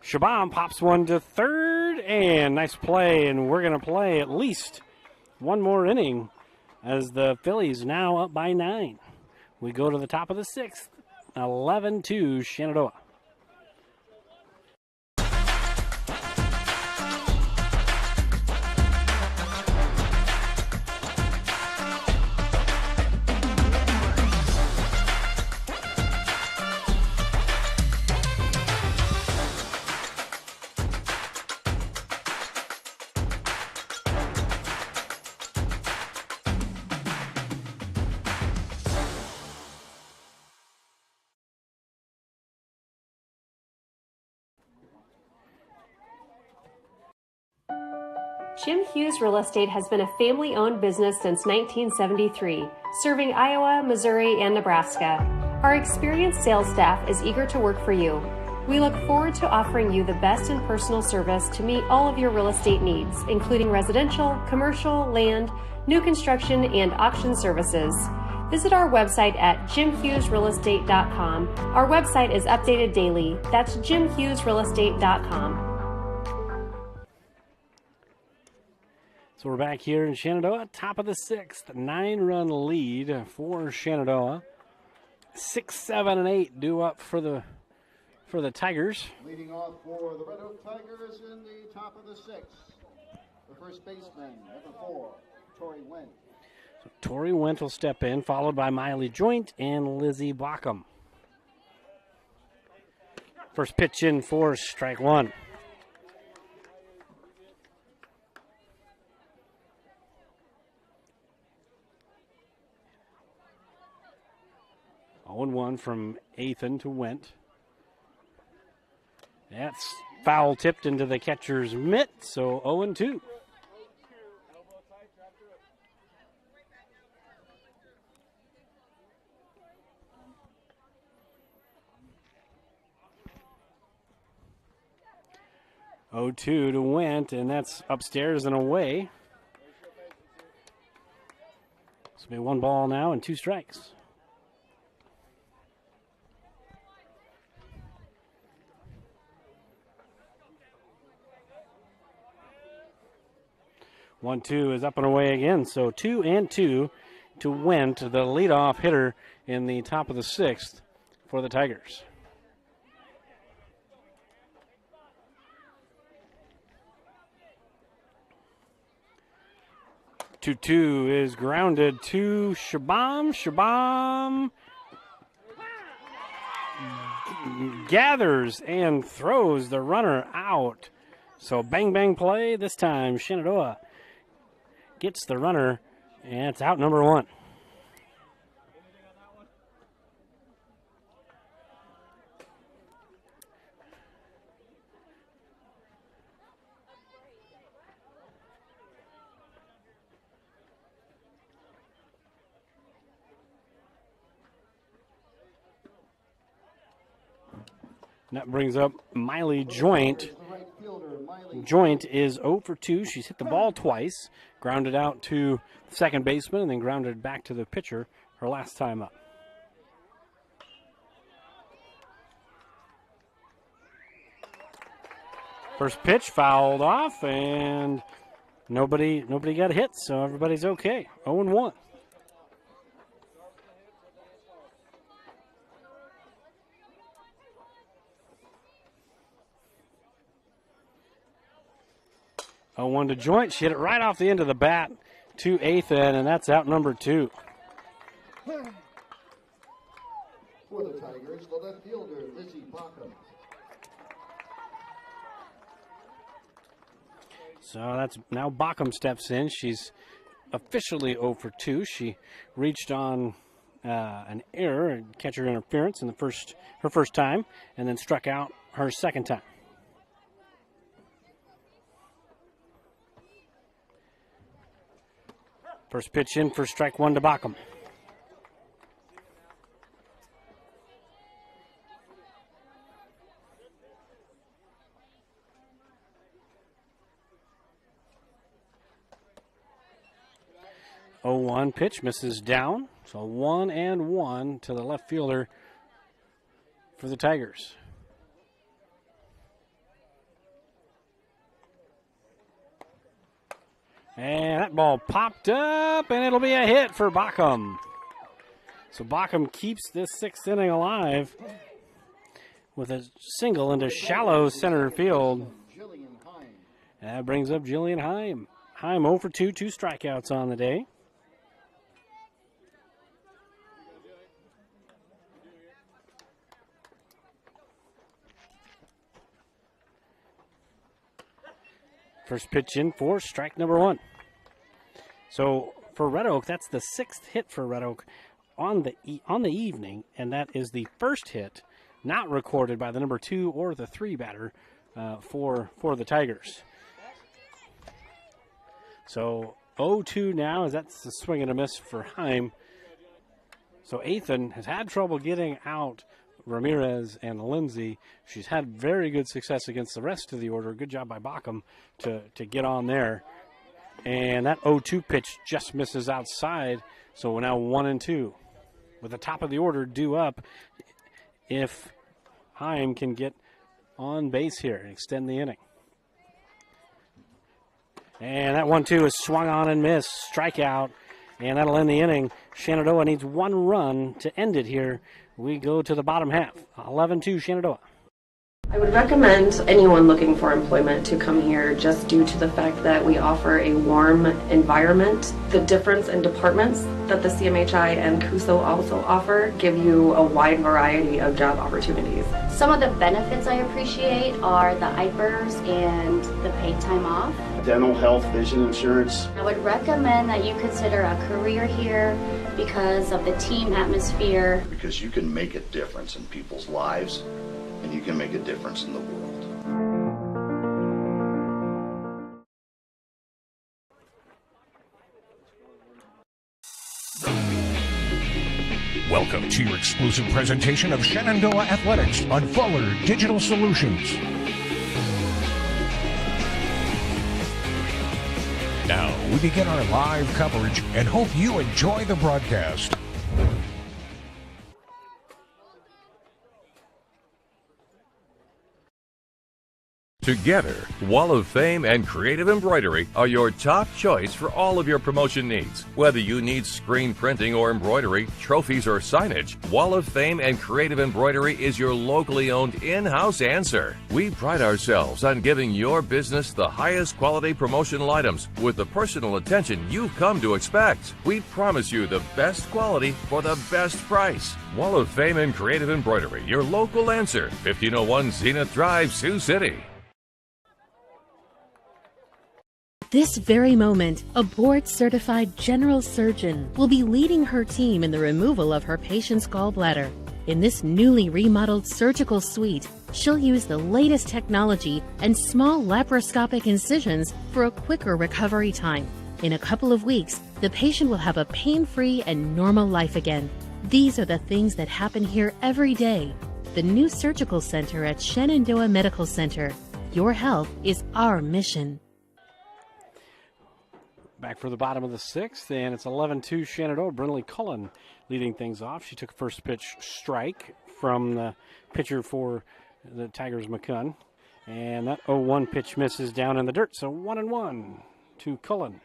[SPEAKER 5] Shabam pops one to third, and nice play, and we're going to play at least one more inning as the Phillies now up by 9. We go to the top of the 6th, 11-2 Shenadoah.
[SPEAKER 1] Jim Hughes Real Estate has been a family-owned business since 1973, serving Iowa, Missouri, and Nebraska. Our experienced sales staff is eager to work for you. We look forward to offering you the best in personal service to meet all of your real estate needs, including residential, commercial, land, new construction, and auction services. Visit our website at jimhughesrealestate.com. Our website is updated daily. That's jimhughesrealestate.com.
[SPEAKER 5] So we're back here in Shenadoah, top of the 6th, 9-run lead for Shenadoah. 6, 7, and 8 due up for the Tigers.
[SPEAKER 6] Leading off for the Red Oak Tigers in the top of the 6th, the first baseman, number 4, Tori Wendt.
[SPEAKER 5] So Tori Wendt will step in, followed by Miley Joint and Lizzie Bockham. First pitch in for strike one. Oh, 1 from Athan to Wendt. That's foul tipped into the catcher's mitt, so 0-2. To Wendt, and that's upstairs and away. So be 1 ball now and 2 strikes. One, 2 is up and away again. So 2-2 to Wendt, the leadoff hitter in the top of the 6th for the Tigers. 2-2 is grounded to Shabam. Shabam gathers and throws the runner out. So bang, bang play. This time Shenadoah gets the runner, and it's out number 1. That brings up Miley Joint. Joint is 0 for 2. She's hit the ball twice, grounded out to the second baseman, and then grounded back to the pitcher her last time up. First pitch fouled off, and nobody got hit, so everybody's okay. 0-1. One to Joint. She hit it right off the end of the bat to Athan, and that's out number 2.
[SPEAKER 6] For the Tigers, the left fielder, Lizzie Bockham.
[SPEAKER 5] So that's now Bockham steps in. She's officially 0 for 2. She reached on an error and catcher interference in her first time, and then struck out her second time. First pitch in for strike 1 to Bockham. 0-1 pitch misses down. So 1-1 to the left fielder for the Tigers. And that ball popped up, and it'll be a hit for Bockham. So Bockham keeps this 6th inning alive with a single into shallow center field. That brings up Jillian Heim. Heim 0 for 2, 2 strikeouts on the day. First pitch in for strike number 1. So for Red Oak, that's the 6th hit for Red Oak on the evening, and that is the first hit not recorded by the number 2 or the 3 batter for the Tigers. So 0-2 now, as that's a swing and a miss for Heim. So Athan has had trouble getting out Ramirez and Lindsay. She's had very good success against the rest of the order. Good job by Bockham to get on there. And that 0-2 pitch just misses outside. So we're now 1-2 with the top of the order due up if Heim can get on base here and extend the inning. And that 1-2 is swung on and missed. Strikeout. And that'll end the inning. Shenadoah needs 1 run to end it here. We go to the bottom half. 11-2 Shenadoah.
[SPEAKER 2] I would recommend anyone looking for employment to come here just due to the fact that we offer a warm environment. The difference in departments that the CMHI and CUSO also offer give you a wide variety of job opportunities.
[SPEAKER 3] Some of the benefits I appreciate are the IPERS and the paid time off.
[SPEAKER 6] Dental, health, vision insurance.
[SPEAKER 3] I would recommend that you consider a career here because of the team atmosphere.
[SPEAKER 4] Because you can make a difference in people's lives, and you can make a difference in the world.
[SPEAKER 7] Welcome to your exclusive presentation of Shenadoah Athletics on Fuller Digital Solutions. Now we begin our live coverage and hope you enjoy the broadcast.
[SPEAKER 8] Together, Wall of Fame and Creative Embroidery are your top choice for all of your promotion needs. Whether you need screen printing or embroidery, trophies or signage, Wall of Fame and Creative Embroidery is your locally owned in-house answer. We pride ourselves on giving your business the highest quality promotional items with the personal attention you've come to expect. We promise you the best quality for the best price. Wall of Fame and Creative Embroidery, your local answer, 1501 Zenith Drive, Sioux City.
[SPEAKER 9] This very moment, a board-certified general surgeon will be leading her team in the removal of her patient's gallbladder. In this newly remodeled surgical suite, she'll use the latest technology and small laparoscopic incisions for a quicker recovery time. In a couple of weeks, the patient will have a pain-free and normal life again. These are the things that happen here every day. The new surgical center at Shenadoah Medical Center. Your health is our mission.
[SPEAKER 5] Back for the bottom of the 6th, and it's 11-2 Shenadoah. Brinley Cullen leading things off. She took a first pitch strike from the pitcher for the Tigers, McCunn. And that 0-1 pitch misses down in the dirt, so 1-1 to Cullen.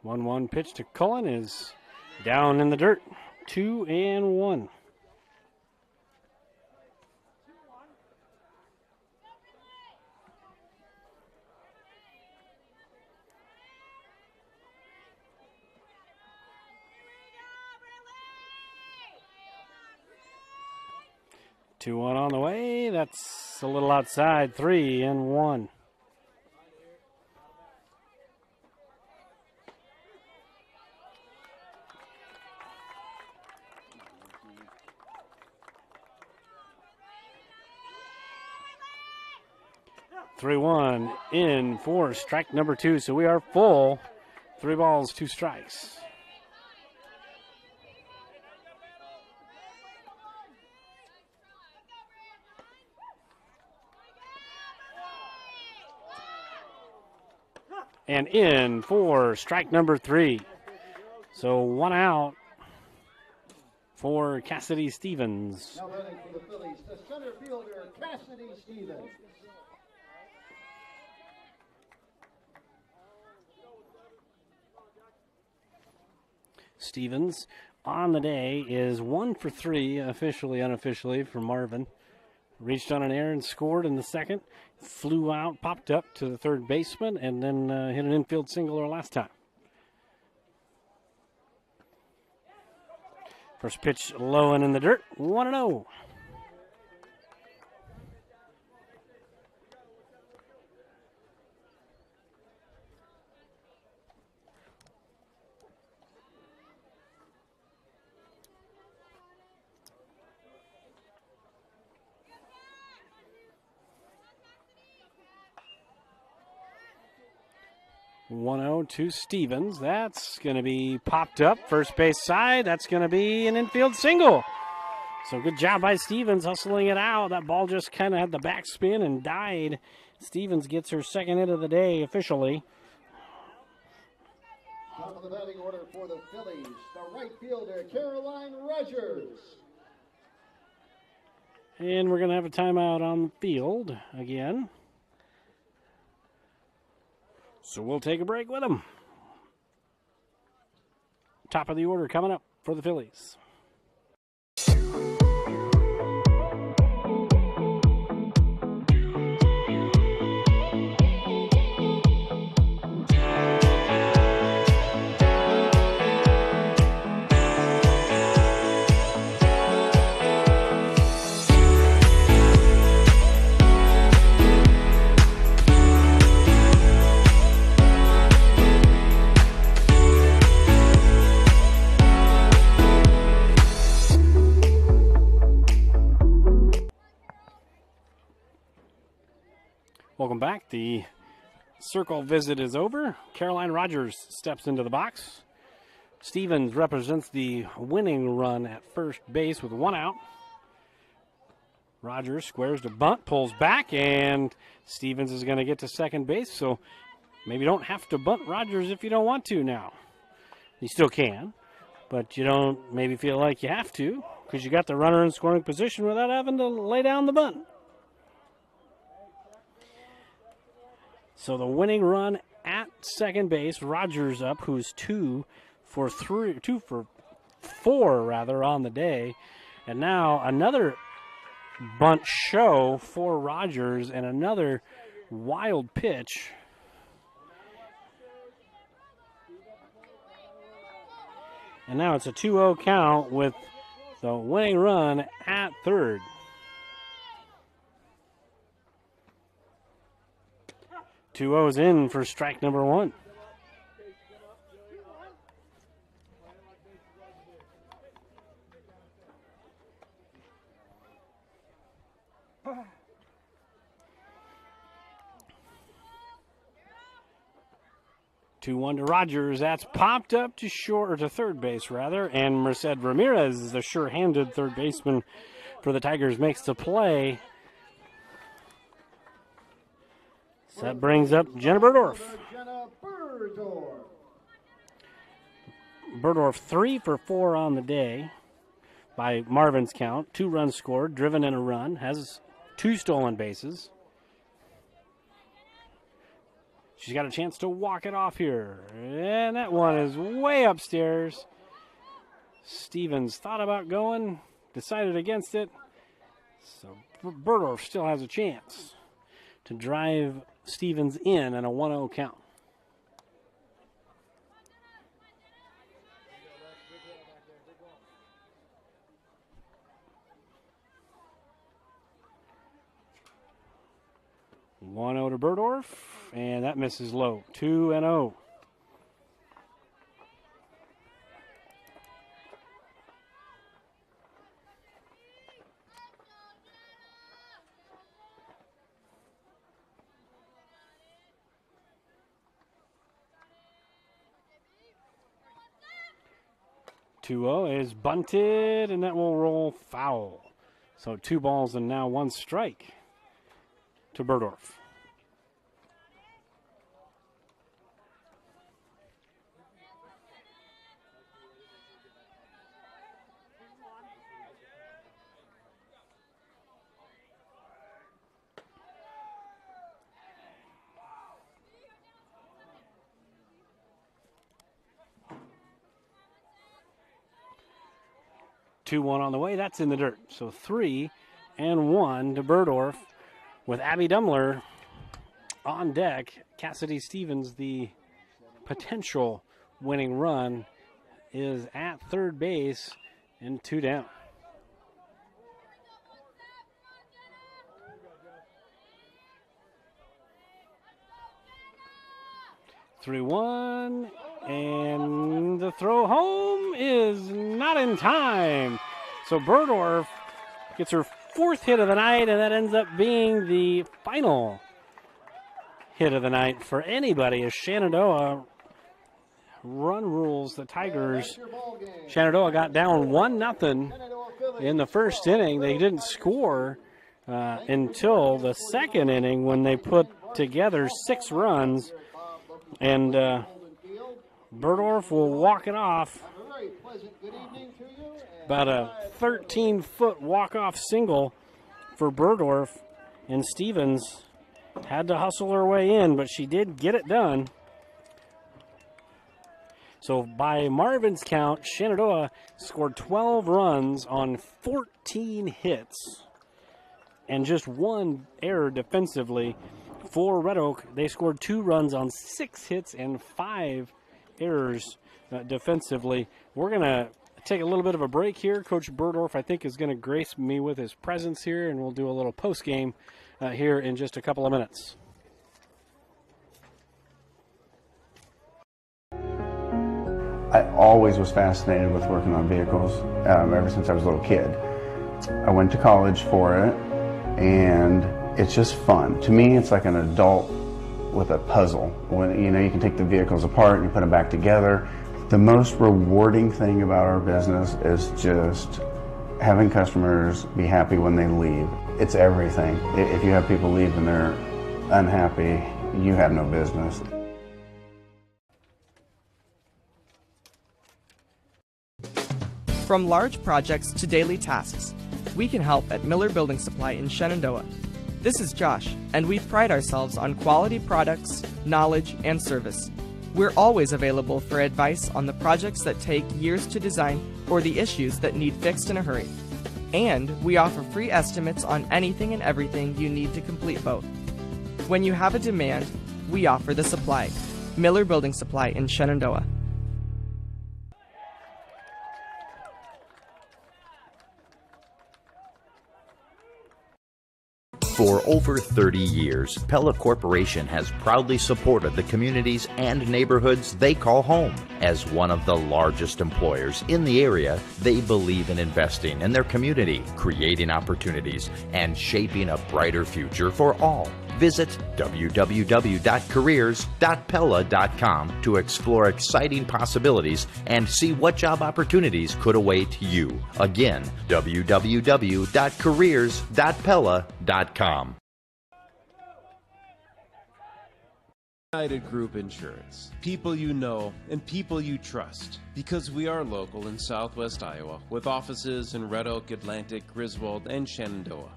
[SPEAKER 5] One pitch to Cullen is down in the dirt. 2-1. Two one on the way. That's a little outside. 3-1. 3-1 in for strike number 2. So we are full. 3 balls, 2 strikes. And in for strike number 3. So 1 out for Cassidy Stevens.
[SPEAKER 6] Now running for the Phillies, the center fielder, Cassidy Stevens.
[SPEAKER 5] Stevens on the day is 1 for 3, officially, unofficially, for Marvin. Reached on an air and scored in the second. Flew out, popped up to the third baseman, and then hit an infield single last time. First pitch low and in the dirt, 1-0. To Stevens. That's going to be popped up. First base side. That's going to be an infield single. So good job by Stevens hustling it out. That ball just kind of had the backspin and died. Stevens gets her second hit of the day officially.
[SPEAKER 6] Top of the batting order for the Phillies, the right fielder, Caroline Rogers.
[SPEAKER 5] And we're going to have a timeout on the field again. So we'll take a break with them. Top of the order coming up for the Phillies. Welcome back. The circle visit is over. Caroline Rogers steps into the box. Stevens represents the winning run at first base with 1 out. Rogers squares to bunt, pulls back, and Stevens is going to get to second base. So maybe you don't have to bunt Rogers if you don't want to now. You still can, but you don't maybe feel like you have to because you got the runner in scoring position without having to lay down the bunt. So the winning run at second base, Rogers up, who's 2 for 4 on the day. And now another bunt show for Rogers and another wild pitch. And now it's a 2-0 count with the winning run at third. 2-0's in for strike number 1. Two 1 to Rogers. That's popped up to short, or to third base rather, and Merced Ramirez, the sure-handed third baseman for the Tigers, makes the play. So that brings up Jenna Burdorf. Burdorf 3 for 4 on the day by Marvin's count. 2 runs scored, driven in a run, has 2 stolen bases. She's got a chance to walk it off here. And that one is way upstairs. Stevens thought about going, decided against it. So Burdorf still has a chance to drive Stevens in a 1-0 count. One 1-0 to Burdorf, and that misses low. 2-0. 2-0 is bunted, and that will roll foul. So 2 balls and now 1 strike to Berdorf. Two, 1 on the way. That's in the dirt. So 3-1 to Berdorf with Abby Dumler on deck. Cassidy Stevens, the potential winning run, is at third base and 2 down. Three, 1, and the throw home is not in time. So Berdorf gets her 4th hit of the night, and that ends up being the final hit of the night for anybody as Shenadoah run rules the Tigers. Shenadoah got down 1-0 in the first inning. They didn't score until the second inning when they put together 6 runs. And Berdorf will walk it off. About a 13-foot walk-off single for Berdorf. And Stevens had to hustle her way in, but she did get it done. So by Marvin's count, Shenadoah scored 12 runs on 14 hits and just 1 error defensively. For Red Oak, they scored 2 runs on 6 hits and 5 errors defensively. We're going to take a little bit of a break here. Coach Berdorf, I think, is going to grace me with his presence here, and we'll do a little post-game here in just a couple of minutes.
[SPEAKER 10] I always was fascinated with working on vehicles ever since I was a little kid. I went to college for it, and it's just fun. To me, it's like an adult with a puzzle. When you can take the vehicles apart and you put them back together. The most rewarding thing about our business is just having customers be happy when they leave. It's everything. If you have people leave and they're unhappy, you have no business.
[SPEAKER 11] From large projects to daily tasks, we can help at Miller Building Supply in Shenandoah. This is Josh, and we pride ourselves on quality products, knowledge, and service. We're always available for advice on the projects that take years to design or the issues that need fixed in a hurry. And we offer free estimates on anything and everything you need to complete both. When you have a demand, we offer the supply. Miller Building Supply in Shenandoah.
[SPEAKER 12] For over 30 years, Pella Corporation has proudly supported the communities and neighborhoods they call home. As one of the largest employers in the area, they believe in investing in their community, creating opportunities, and shaping a brighter future for all. Visit www.careers.pella.com to explore exciting possibilities and see what job opportunities could await you. Again, www.careers.pella.com.
[SPEAKER 13] United Group Insurance. People you know and people you trust. Because we are local in Southwest Iowa with offices in Red Oak, Atlantic, Griswold, and Shenandoah.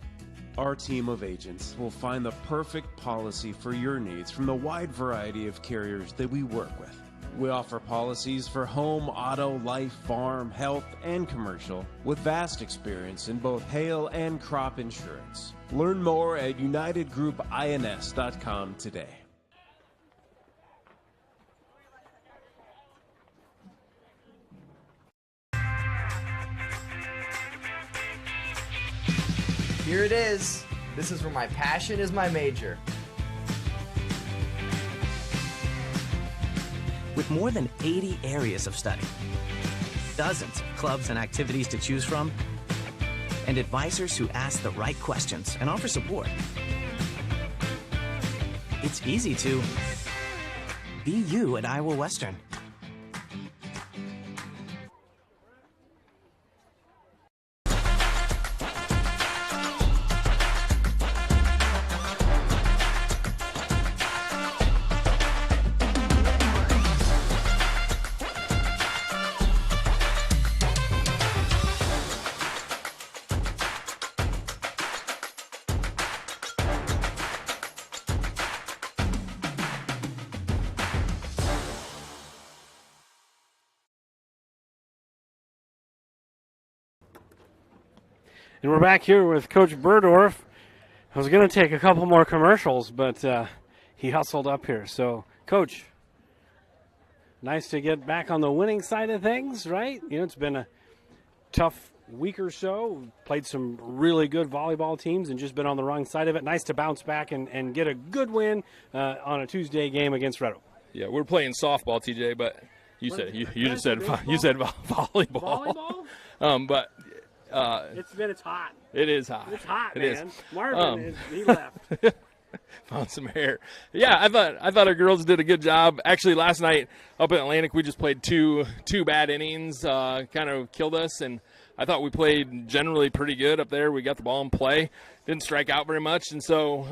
[SPEAKER 13] Our team of agents will find the perfect policy for your needs from the wide variety of carriers that we work with. We offer policies for home, auto, life, farm, health, and commercial with vast experience in both hail and crop insurance. Learn more at unitedgroupins.com today.
[SPEAKER 14] Here it is. This is where my passion is my major.
[SPEAKER 15] With more than 80 areas of study, dozens of clubs and activities to choose from, and advisors who ask the right questions and offer support, it's easy to be you at Iowa Western.
[SPEAKER 5] And we're back here with Coach Burdorf. I was going to take a couple more commercials, but he hustled up here. So, Coach, nice to get back on the winning side of things, right? You know, it's been a tough week or so. Played some really good volleyball teams and just been on the wrong side of it. Nice to bounce back and get a good win on a Tuesday game against Red Oak.
[SPEAKER 16] Yeah, we're playing softball, TJ, but you just said volleyball. But
[SPEAKER 5] It's hot.
[SPEAKER 16] It is hot.
[SPEAKER 5] It's hot,
[SPEAKER 16] it
[SPEAKER 5] man.
[SPEAKER 16] Is.
[SPEAKER 5] Marvin, he left.
[SPEAKER 16] Found some hair. Yeah, I thought our girls did a good job. Actually, last night up in Atlantic, we just played two bad innings, kind of killed us, and I thought we played generally pretty good up there. We got the ball in play, didn't strike out very much, and so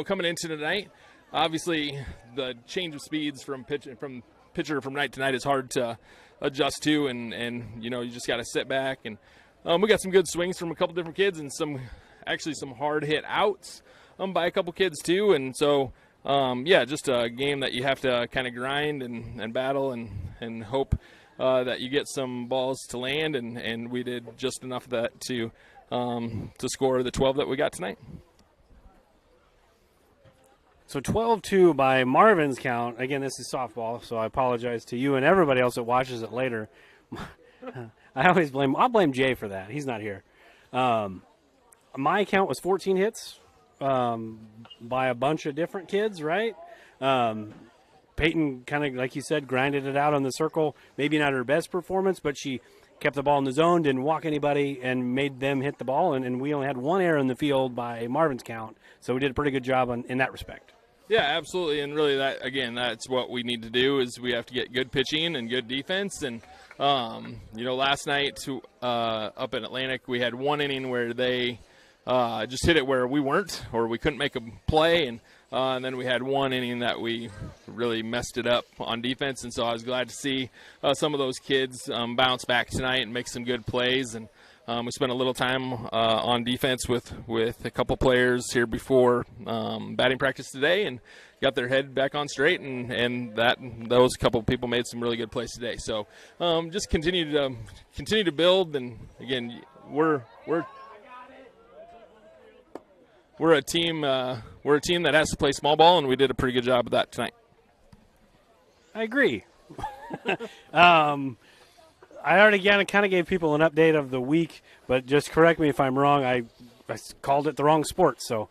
[SPEAKER 16] coming into tonight, obviously the change of speeds from pitcher from night to night is hard to adjust to, and you just got to sit back, and we got some good swings from a couple different kids and some hard hit outs by a couple kids too, and so just a game that you have to kind of grind and battle and hope that you get some balls to land, and we did just enough of that to score the 12 that we got tonight.
[SPEAKER 5] So 12-2 by Marvin's count. Again, this is softball, so I apologize to you and everybody else that watches it later. I'll blame Jay for that. He's not here. My count was 14 hits by a bunch of different kids, right? Peyton kind of, like you said, grinded it out on the circle. Maybe not her best performance, but she kept the ball in the zone, didn't walk anybody, and made them hit the ball. And we only had one error in the field by Marvin's count, so we did a pretty good job in that respect.
[SPEAKER 16] Yeah, absolutely, and really that's what we need to do is we have to get good pitching and good defense. And last night up in Atlantic, we had one inning where they just hit it where we weren't, or we couldn't make a play, and then we had one inning that we really messed it up on defense. And so I was glad to see some of those kids bounce back tonight and make some good plays. And we spent a little time on defense with a couple players here before batting practice today, and got their head back on straight, and those couple people made some really good plays today. So just continue to build, and again, we're a team that has to play small ball, and we did a pretty good job of that tonight.
[SPEAKER 5] I agree. I already kind of gave people an update of the week, but just correct me if I'm wrong. I called it the wrong sport, so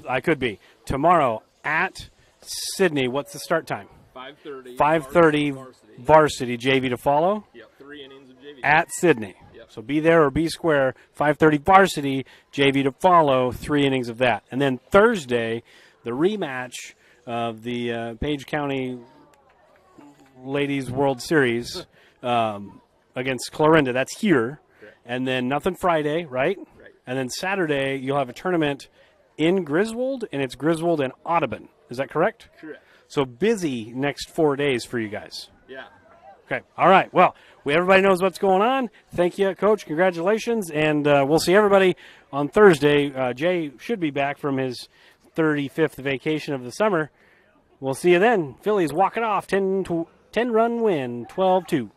[SPEAKER 5] I could be. Tomorrow at Sydney, what's the start time?
[SPEAKER 16] 5:30.
[SPEAKER 5] 5:30 varsity JV to follow.
[SPEAKER 16] Yep, 3 innings of JV.
[SPEAKER 5] At Sydney.
[SPEAKER 16] Yep.
[SPEAKER 5] So be there or be square. 5:30 varsity JV to follow. 3 innings of that. And then Thursday, the rematch of the Page County Ladies World Series against Clarinda. That's here.
[SPEAKER 16] Correct.
[SPEAKER 5] And then nothing Friday, right?
[SPEAKER 16] Right.
[SPEAKER 5] And then Saturday, you'll have a tournament in Griswold, and it's Griswold and Audubon. Is that correct?
[SPEAKER 16] Correct.
[SPEAKER 5] So busy next 4 days for you guys.
[SPEAKER 16] Yeah.
[SPEAKER 5] Okay. All right. Well, everybody knows what's going on. Thank you, Coach. Congratulations. And we'll see everybody on Thursday. Jay should be back from his 35th vacation of the summer. We'll see you then. Phillies walk it off. 10-run win, 12-2.